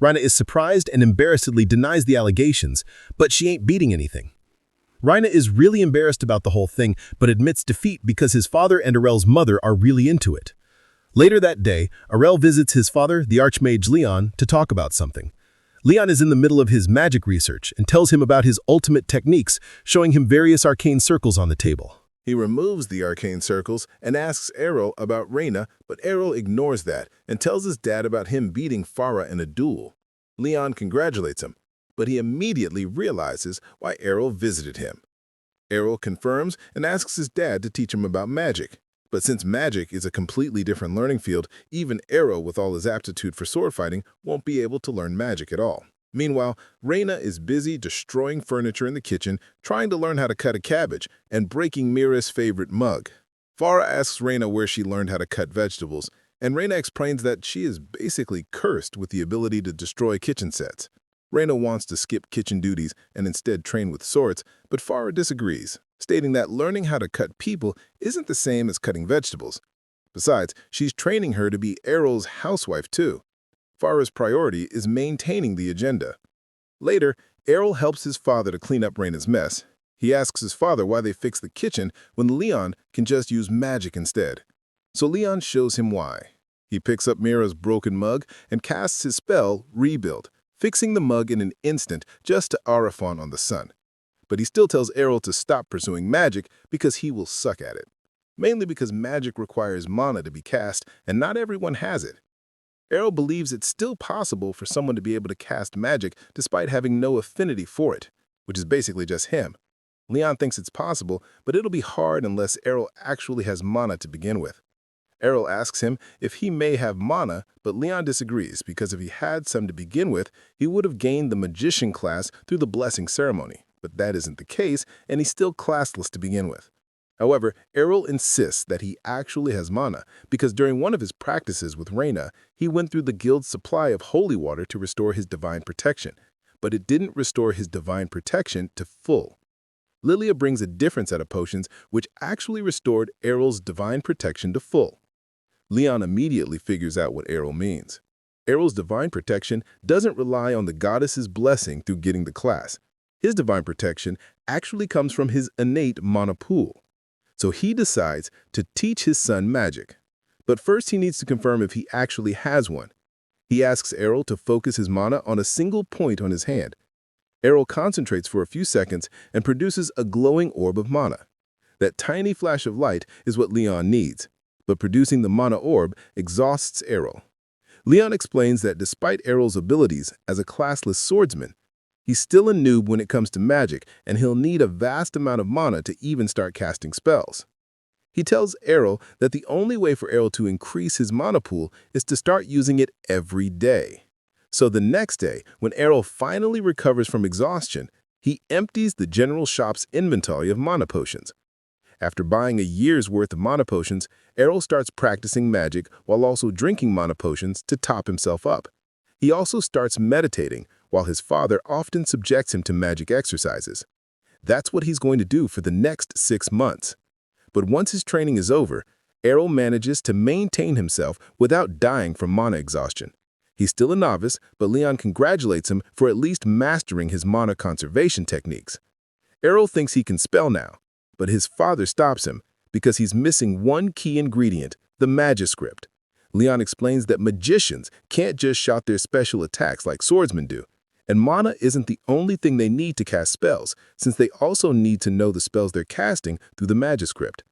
Speaker 5: Raina is surprised and embarrassedly denies the allegations, but she ain't beating anything. Raina is really embarrassed about the whole thing, but admits defeat because his father and Arel's mother are really into it. Later that day, Arel visits his father, the Archmage Leon, to talk about something.
Speaker 2: Leon is in the middle of his magic research and tells him about his ultimate techniques, showing him various arcane circles on the table.
Speaker 1: He removes the arcane circles and asks Errol about Reina, but Errol ignores that and tells his dad about him beating Farah in a duel. Leon congratulates him, but he immediately realizes why Errol visited him. Errol confirms and asks his dad to teach him about magic. But since magic is a completely different learning field, even Errol, with all his aptitude for sword fighting, won't be able to learn magic at all. Meanwhile, Reina is busy destroying furniture in the kitchen, trying to learn how to cut a cabbage, and breaking Mira's favorite mug. Farah asks Reina where she learned how to cut vegetables, and Reina explains that she is basically cursed with the ability to destroy kitchen sets. Reina wants to skip kitchen duties and instead train with swords, but Farah disagrees, stating that learning how to cut people isn't the same as cutting vegetables. Besides, she's training her to be Errol's housewife too. Farah's priority is maintaining the agenda. Later, Errol helps his father to clean up Reina's mess. He asks his father why they fixed the kitchen when Leon can just use magic instead. So Leon shows him why. He picks up Mira's broken mug and casts his spell, Rebuild, fixing the mug in an instant just to Arafon on the sun. But he still tells Errol to stop pursuing magic because he will suck at it. Mainly because magic requires mana to be cast, and not everyone has it. Errol believes it's still possible for someone to be able to cast magic despite having no affinity for it, which is basically just him. Leon thinks it's possible, but it'll be hard unless Errol actually has mana to begin with. Errol asks him if he may have mana, but Leon disagrees because if he had some to begin with, he would have gained the magician class through the blessing ceremony. But that isn't the case, and he's still classless to begin with. However, Errol insists that he actually has mana because during one of his practices with Reina, he went through the guild's supply of holy water to restore his divine protection, but it didn't restore his divine protection to full. Lilia brings a different set of potions which actually restored Errol's divine protection to full. Leon immediately figures out what Errol means. Errol's divine protection doesn't rely on the goddess's blessing through getting the class. His divine protection actually comes from his innate mana pool. So he decides to teach his son magic. But first he needs to confirm if he actually has one. He asks Errol to focus his mana on a single point on his hand. Errol concentrates for a few seconds and produces a glowing orb of mana. That tiny flash of light is what Leon needs, but producing the mana orb exhausts Errol. Leon explains that despite Errol's abilities as a classless swordsman, he's still a noob when it comes to magic, and he'll need a vast amount of mana to even start casting spells. He tells Errol that the only way for Errol to increase his mana pool is to start using it every day. So the next day, when Errol finally recovers from exhaustion, he empties the general shop's inventory of mana potions. After buying a year's worth of mana potions, Errol starts practicing magic while also drinking mana potions to top himself up. He also starts meditating, while his father often subjects him to magic exercises. That's what he's going to do for the next 6 months. But once his training is over, Errol manages to maintain himself without dying from mana exhaustion. He's still a novice, but Leon congratulates him for at least mastering his mana conservation techniques. Errol thinks he can spell now, but his father stops him because he's missing one key ingredient, the Magiscript. Leon explains that magicians can't just shout their special attacks like swordsmen do, and mana isn't the only thing they need to cast spells, since they also need to know the spells they're casting through the Magiscript.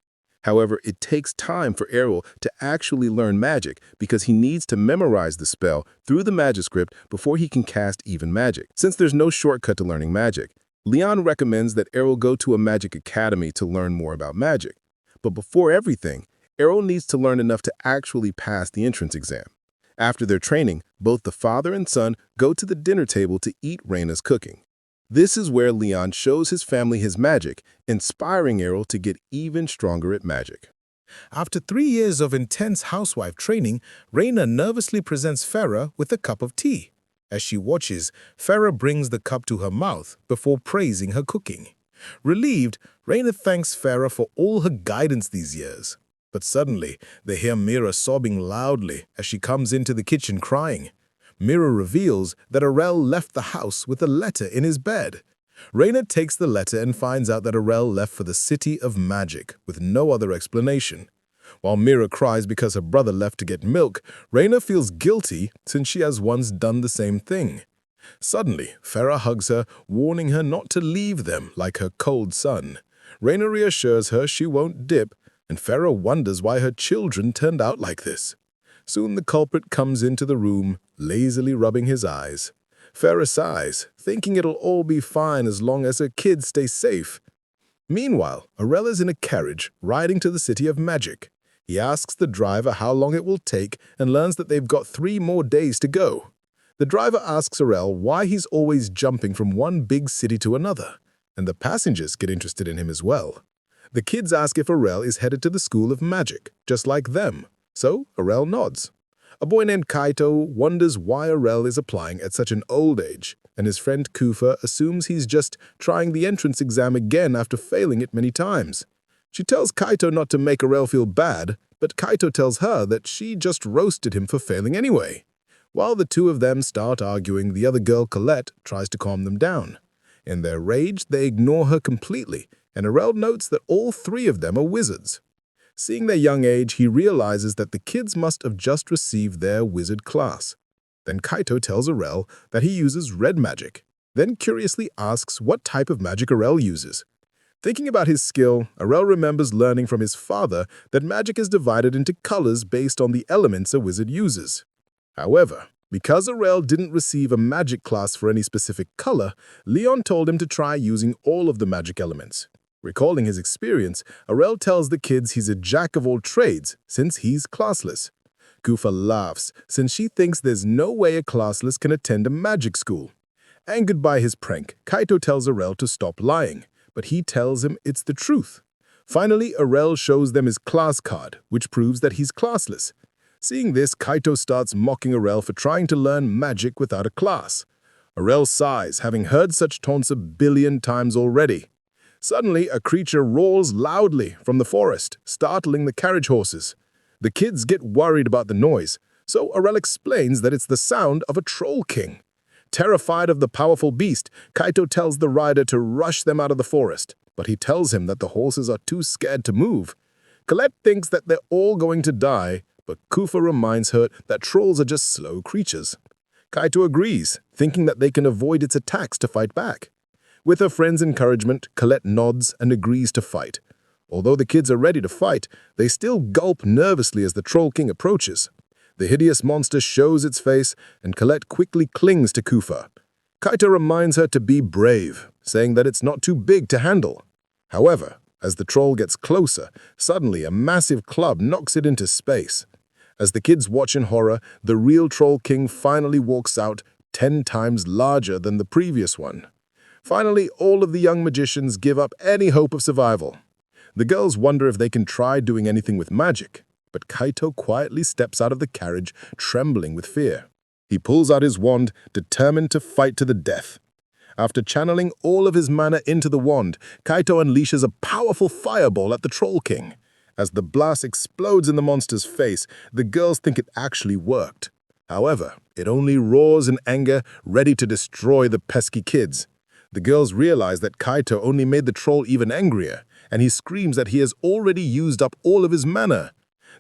Speaker 1: However, it takes time for Errol to actually learn magic because he needs to memorize the spell through the Magiscript before he can cast even magic. Since there's no shortcut to learning magic, Leon recommends that Errol go to a magic academy to learn more about magic. But before everything, Errol needs to learn enough to actually pass the entrance exam. After their training, both the father and son go to the dinner table to eat Reina's cooking. This is where Leon shows his family his magic, inspiring Errol to get even stronger at magic.
Speaker 5: After 3 years of intense housewife training, Reina nervously presents Farah with a cup of tea. As she watches, Farah brings the cup to her mouth before praising her cooking. Relieved, Reina thanks Farah for all her guidance these years. But suddenly, they hear Mira sobbing loudly as she comes into the kitchen crying. Mira reveals that Arel left the house with a letter in his bed. Reina takes the letter and finds out that Arel left for the City of Magic with no other explanation. While Mira cries because her brother left to get milk, Reina feels guilty since she has once done the same thing.
Speaker 4: Suddenly, Farah hugs her, warning her not to leave them like her cold son. Reina reassures her she won't dip, and Farah wonders why her children turned out like this. Soon the culprit comes into the room, lazily rubbing his eyes. Farah sighs, thinking it'll all be fine as long as her kids stay safe. Meanwhile, Arel is in a carriage, riding to the City of Magic. He asks the driver how long it will take and learns that they've got 3 more days to go. The driver asks Arel why he's always jumping from one big city to another, and the passengers get interested in him as well. The kids ask if Arel is headed to the School of Magic, just like them, so Arel nods. A boy named Kaito wonders why Arel is applying at such an old age, and his friend Kufa assumes he's just trying the entrance exam again after failing it many times. She tells Kaito not to make Arel feel bad, but Kaito tells her that she just roasted him for failing anyway. While the two of them start arguing, the other girl, Colette, tries to calm them down. In their rage, they ignore her completely, and Arel notes that all 3 of them are wizards. Seeing their young age, he realizes that the kids must have just received their wizard class. Then Kaito tells Arel that he uses red magic, then curiously asks what type of magic Arel uses. Thinking about his skill, Arel remembers learning from his father that magic is divided into colors based on the elements a wizard uses. However, because Arel didn't receive a magic class for any specific color, Leon told him to try using all of the magic elements. Recalling his experience, Arel tells the kids he's a jack of all trades since he's classless. Kufa laughs since she thinks there's no way a classless can attend a magic school. Angered by his prank, Kaito tells Arel to stop lying, but he tells him it's the truth. Finally, Arel shows them his class card, which proves that he's classless. Seeing this, Kaito starts mocking Arel for trying to learn magic without a class. Arel sighs, having heard such taunts 1 billion times already. Suddenly, a creature roars loudly from the forest, startling the carriage horses. The kids get worried about the noise, so Arel explains that it's the sound of a troll king. Terrified of the powerful beast, Kaito tells the rider to rush them out of the forest, but he tells him that the horses are too scared to move. Colette thinks that they're all going to die, but Kufa reminds her that trolls are just slow creatures. Kaito agrees, thinking that they can avoid its attacks to fight back. With her friend's encouragement, Colette nods and agrees to fight. Although the kids are ready to fight, they still gulp nervously as the Troll King approaches. The hideous monster shows its face, and Colette quickly clings to Kufa. Kaito reminds her to be brave, saying that it's not too big to handle. However, as the troll gets closer, suddenly a massive club knocks it into space. As the kids watch in horror, the real Troll King finally walks out, 10 times larger than the previous one. Finally, all of the young magicians give up any hope of survival. The girls wonder if they can try doing anything with magic, but Kaito quietly steps out of the carriage, trembling with fear. He pulls out his wand, determined to fight to the death. After channeling all of his mana into the wand, Kaito unleashes a powerful fireball at the Troll King. As the blast explodes in the monster's face, the girls think it actually worked. However, it only roars in anger, ready to destroy the pesky kids. The girls realize that Kaito only made the troll even angrier, and he screams that he has already used up all of his mana.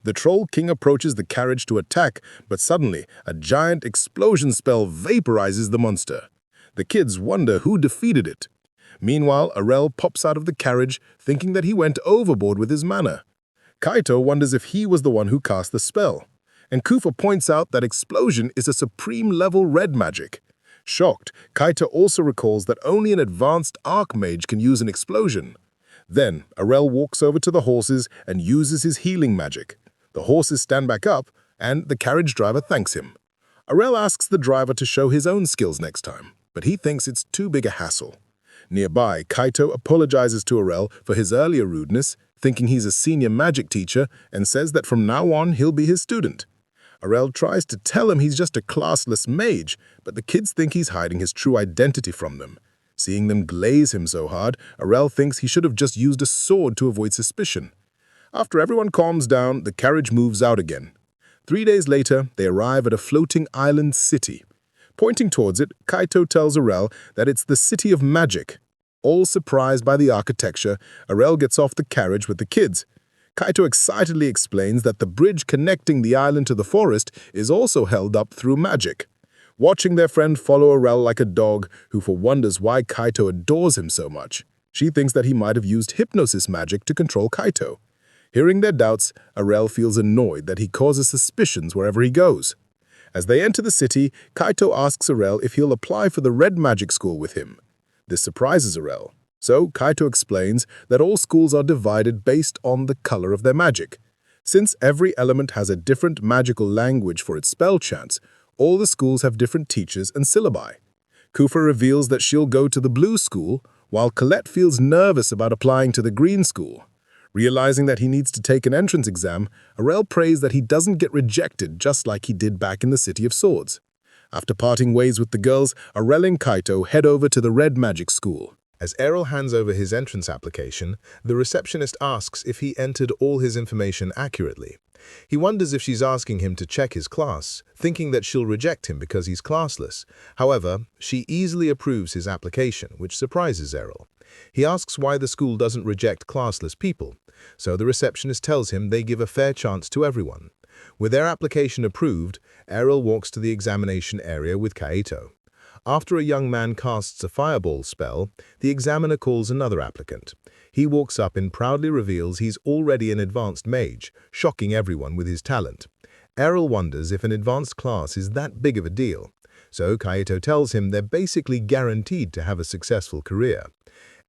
Speaker 4: The Troll King approaches the carriage to attack, but suddenly, a giant explosion spell vaporizes the monster. The kids wonder who defeated it. Meanwhile, Arel pops out of the carriage, thinking that he went overboard with his mana. Kaito wonders if he was the one who cast the spell, and Kufa points out that explosion is a supreme-level red magic. Shocked, Kaito also recalls that only an advanced archmage can use an explosion. Then, Arel walks over to the horses and uses his healing magic. The horses stand back up, and the carriage driver thanks him. Arel asks the driver to show his own skills next time, but he thinks it's too big a hassle. Nearby, Kaito apologizes to Arel for his earlier rudeness, thinking he's a senior magic teacher, and says that from now on he'll be his student. Arel tries to tell him he's just a classless mage, but the kids think he's hiding his true identity from them. Seeing them glaze him so hard, Arel thinks he should have just used a sword to avoid suspicion. After everyone calms down, the carriage moves out again. 3 days later, they arrive at a floating island city. Pointing towards it, Kaito tells Arel that it's the City of Magic. All surprised by the architecture, Arel gets off the carriage with the kids. Kaito excitedly explains that the bridge connecting the island to the forest is also held up through magic. watching their friend follow Arel like a dog who wonders why Kaito adores him so much. She thinks that he might have used hypnosis magic to control Kaito. Hearing their doubts, Arel feels annoyed that he causes suspicions wherever he goes. As they enter the city, Kaito asks Arel if he'll apply for the Red Magic School with him. This surprises Arel, so Kaito explains that all schools are divided based on the color of their magic. Since every element has a different magical language for its spell chants, all the schools have different teachers and syllabi. Kufa reveals that she'll go to the Blue School, while Colette feels nervous about applying to the Green School. Realizing that he needs to take an entrance exam, Arel prays that he doesn't get rejected just like he did back in the City of Swords. After parting ways with the girls, Arel and Kaito head over to the Red Magic School.
Speaker 1: As Errol hands over his entrance application, the receptionist asks if he entered all his information accurately. He wonders if she's asking him to check his class, thinking that she'll reject him because he's classless. However, she easily approves his application, which surprises Errol. He asks why the school doesn't reject classless people, so the receptionist tells him they give a fair chance to everyone. With their application approved, Errol walks to the examination area with Kaito. After a young man casts a fireball spell, the examiner calls another applicant. He walks up and proudly reveals he's already an advanced mage, shocking everyone with his talent. Errol wonders if an advanced class is that big of a deal, so Kaito tells him they're basically guaranteed to have a successful career.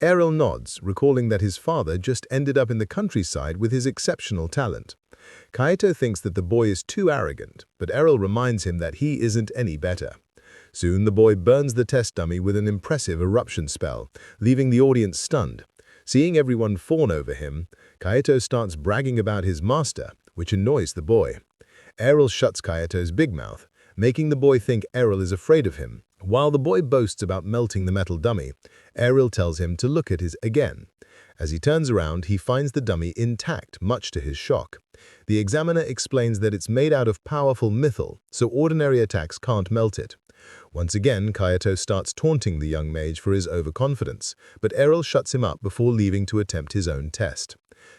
Speaker 1: Errol nods, recalling that his father just ended up in the countryside with his exceptional talent. Kaito thinks that the boy is too arrogant, but Errol reminds him that he isn't any better. Soon the boy burns the test dummy with an impressive eruption spell, leaving the audience stunned. Seeing everyone fawn over him, Kaito starts bragging about his master, which annoys the boy. Errol shuts Kaito's big mouth, making the boy think Errol is afraid of him. While the boy boasts about melting the metal dummy, Errol tells him to look at his again. As he turns around, he finds the dummy intact, much to his shock. The examiner explains that it's made out of powerful mythal, so ordinary attacks can't melt it. Once again, Kaito starts taunting the young mage for his overconfidence, but Errol shuts him up before leaving to attempt his own test.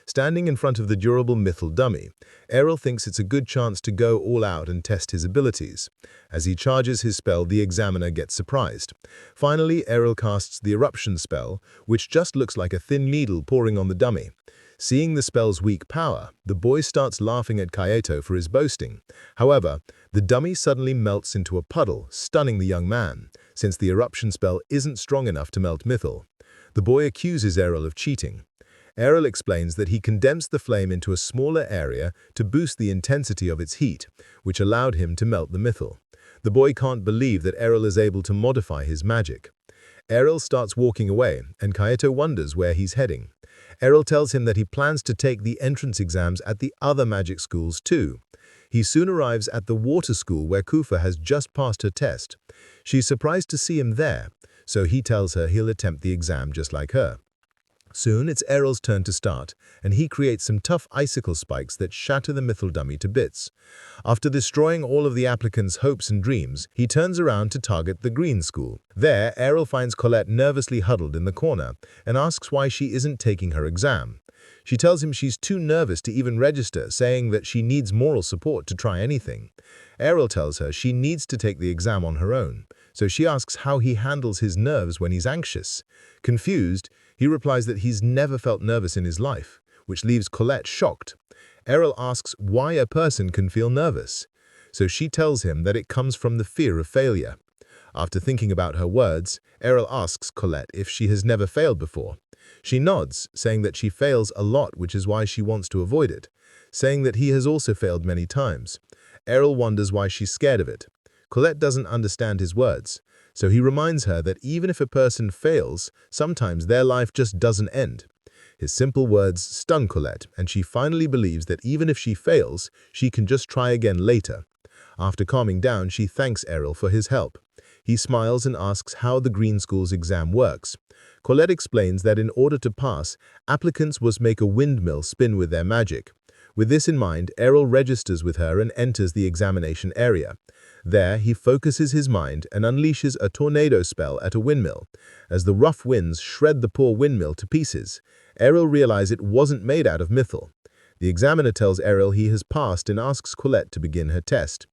Speaker 1: Standing in front of the durable mythal dummy, Errol thinks it's a good chance to go all out and test his abilities. As he charges his spell, the examiner gets surprised. Finally, Errol casts the eruption spell, which just looks like a thin needle pouring on the dummy. Seeing the spell's weak power, the boy starts laughing at Kaito for his boasting. However, the dummy suddenly melts into a puddle, stunning the young man, since the eruption spell isn't strong enough to melt mythal. The boy accuses Errol of cheating. Errol explains that he condensed the flame into a smaller area to boost the intensity of its heat, which allowed him to melt the mythal. The boy can't believe that Errol is able to modify his magic. Errol starts walking away, and Kaito wonders where he's heading. Errol tells him that he plans to take the entrance exams at the other magic schools too. He soon arrives at the water school where Kufa has just passed her test. She's surprised to see him there, so he tells her he'll attempt the exam just like her. Soon it's Errol's turn to start, and he creates some tough icicle spikes that shatter the mythal dummy to bits. After destroying all of the applicants' hopes and dreams, he turns around to target the green school. There, Errol finds Colette nervously huddled in the corner and asks why she isn't taking her exam. She tells him she's too nervous to even register, saying that she needs moral support to try anything. Errol tells her she needs to take the exam on her own, so she asks how he handles his nerves when he's anxious. Confused, he replies that he's never felt nervous in his life, which leaves Colette shocked. Errol asks why a person can feel nervous, so she tells him that it comes from the fear of failure. After thinking about her words, Errol asks Colette if she has never failed before. She nods, saying that she fails a lot, which is why she wants to avoid it, saying that he has also failed many times. Errol wonders why she's scared of it. Colette doesn't understand his words, so he reminds her that even if a person fails, sometimes their life just doesn't end. His simple words stun Colette, and she finally believes that even if she fails, she can just try again later. After calming down, she thanks Errol for his help. He smiles and asks how the Green School's exam works. Colette explains that in order to pass, applicants must make a windmill spin with their magic. With this in mind, Errol registers with her and enters the examination area. There, he focuses his mind and unleashes a tornado spell at a windmill. As the rough winds shred the poor windmill to pieces, Errol realizes it wasn't made out of mythal. The examiner tells Errol he has passed and asks Colette to begin her test.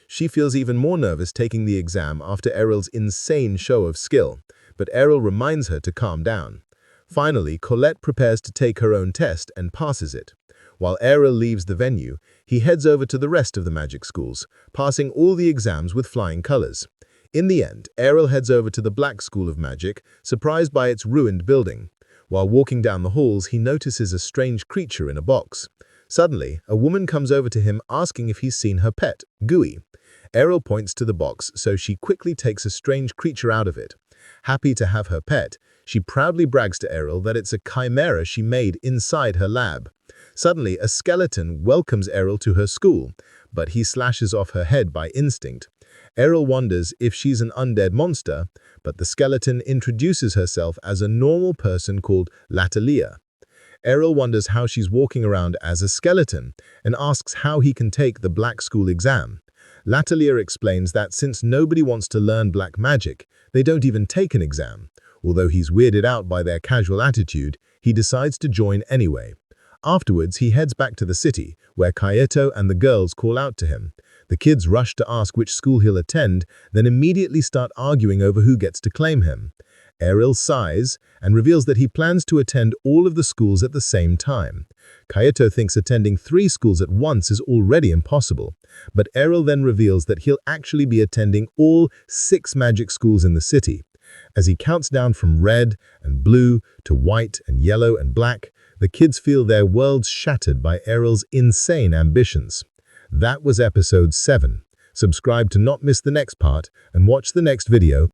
Speaker 2: She feels even more nervous taking the exam after Errol's insane show of skill, but Errol reminds her to calm down. Finally, Colette prepares to take her own test and passes it. While Errol leaves the venue, he heads over to the rest of the magic schools, passing all the exams with flying colors. In the end, Errol heads over to the Black School of Magic, surprised by its ruined building. While walking down the halls, he notices a strange creature in a box. Suddenly, a woman comes over to him asking if he's seen her pet, Gooey. Errol points to the box, so she quickly takes a strange creature out of it. Happy to have her pet, she proudly brags to Errol that it's a chimera she made inside her lab. Suddenly, a skeleton welcomes Errol to her school, but he slashes off her head by instinct. Errol wonders if she's an undead monster, but the skeleton introduces herself as a normal person called Latalia. Errol wonders how she's walking around as a skeleton and asks how he can take the Black School exam. Latalia explains that since nobody wants to learn black magic, they don't even take an exam. Although he's weirded out by their casual attitude, he decides to join anyway. Afterwards, he heads back to the city, where Kaito and the girls call out to him. The kids rush to ask which school he'll attend, then immediately start arguing over who gets to claim him. Errol sighs and reveals that he plans to attend all of the schools at the same time. Kaito thinks attending 3 schools at once is already impossible, but Errol then reveals that he'll actually be attending all 6 magic schools in the city. As he counts down from red and blue to white and yellow and black, the kids feel their worlds shattered by Errol's insane ambitions. That was episode 7. Subscribe to not miss the next part and watch the next video.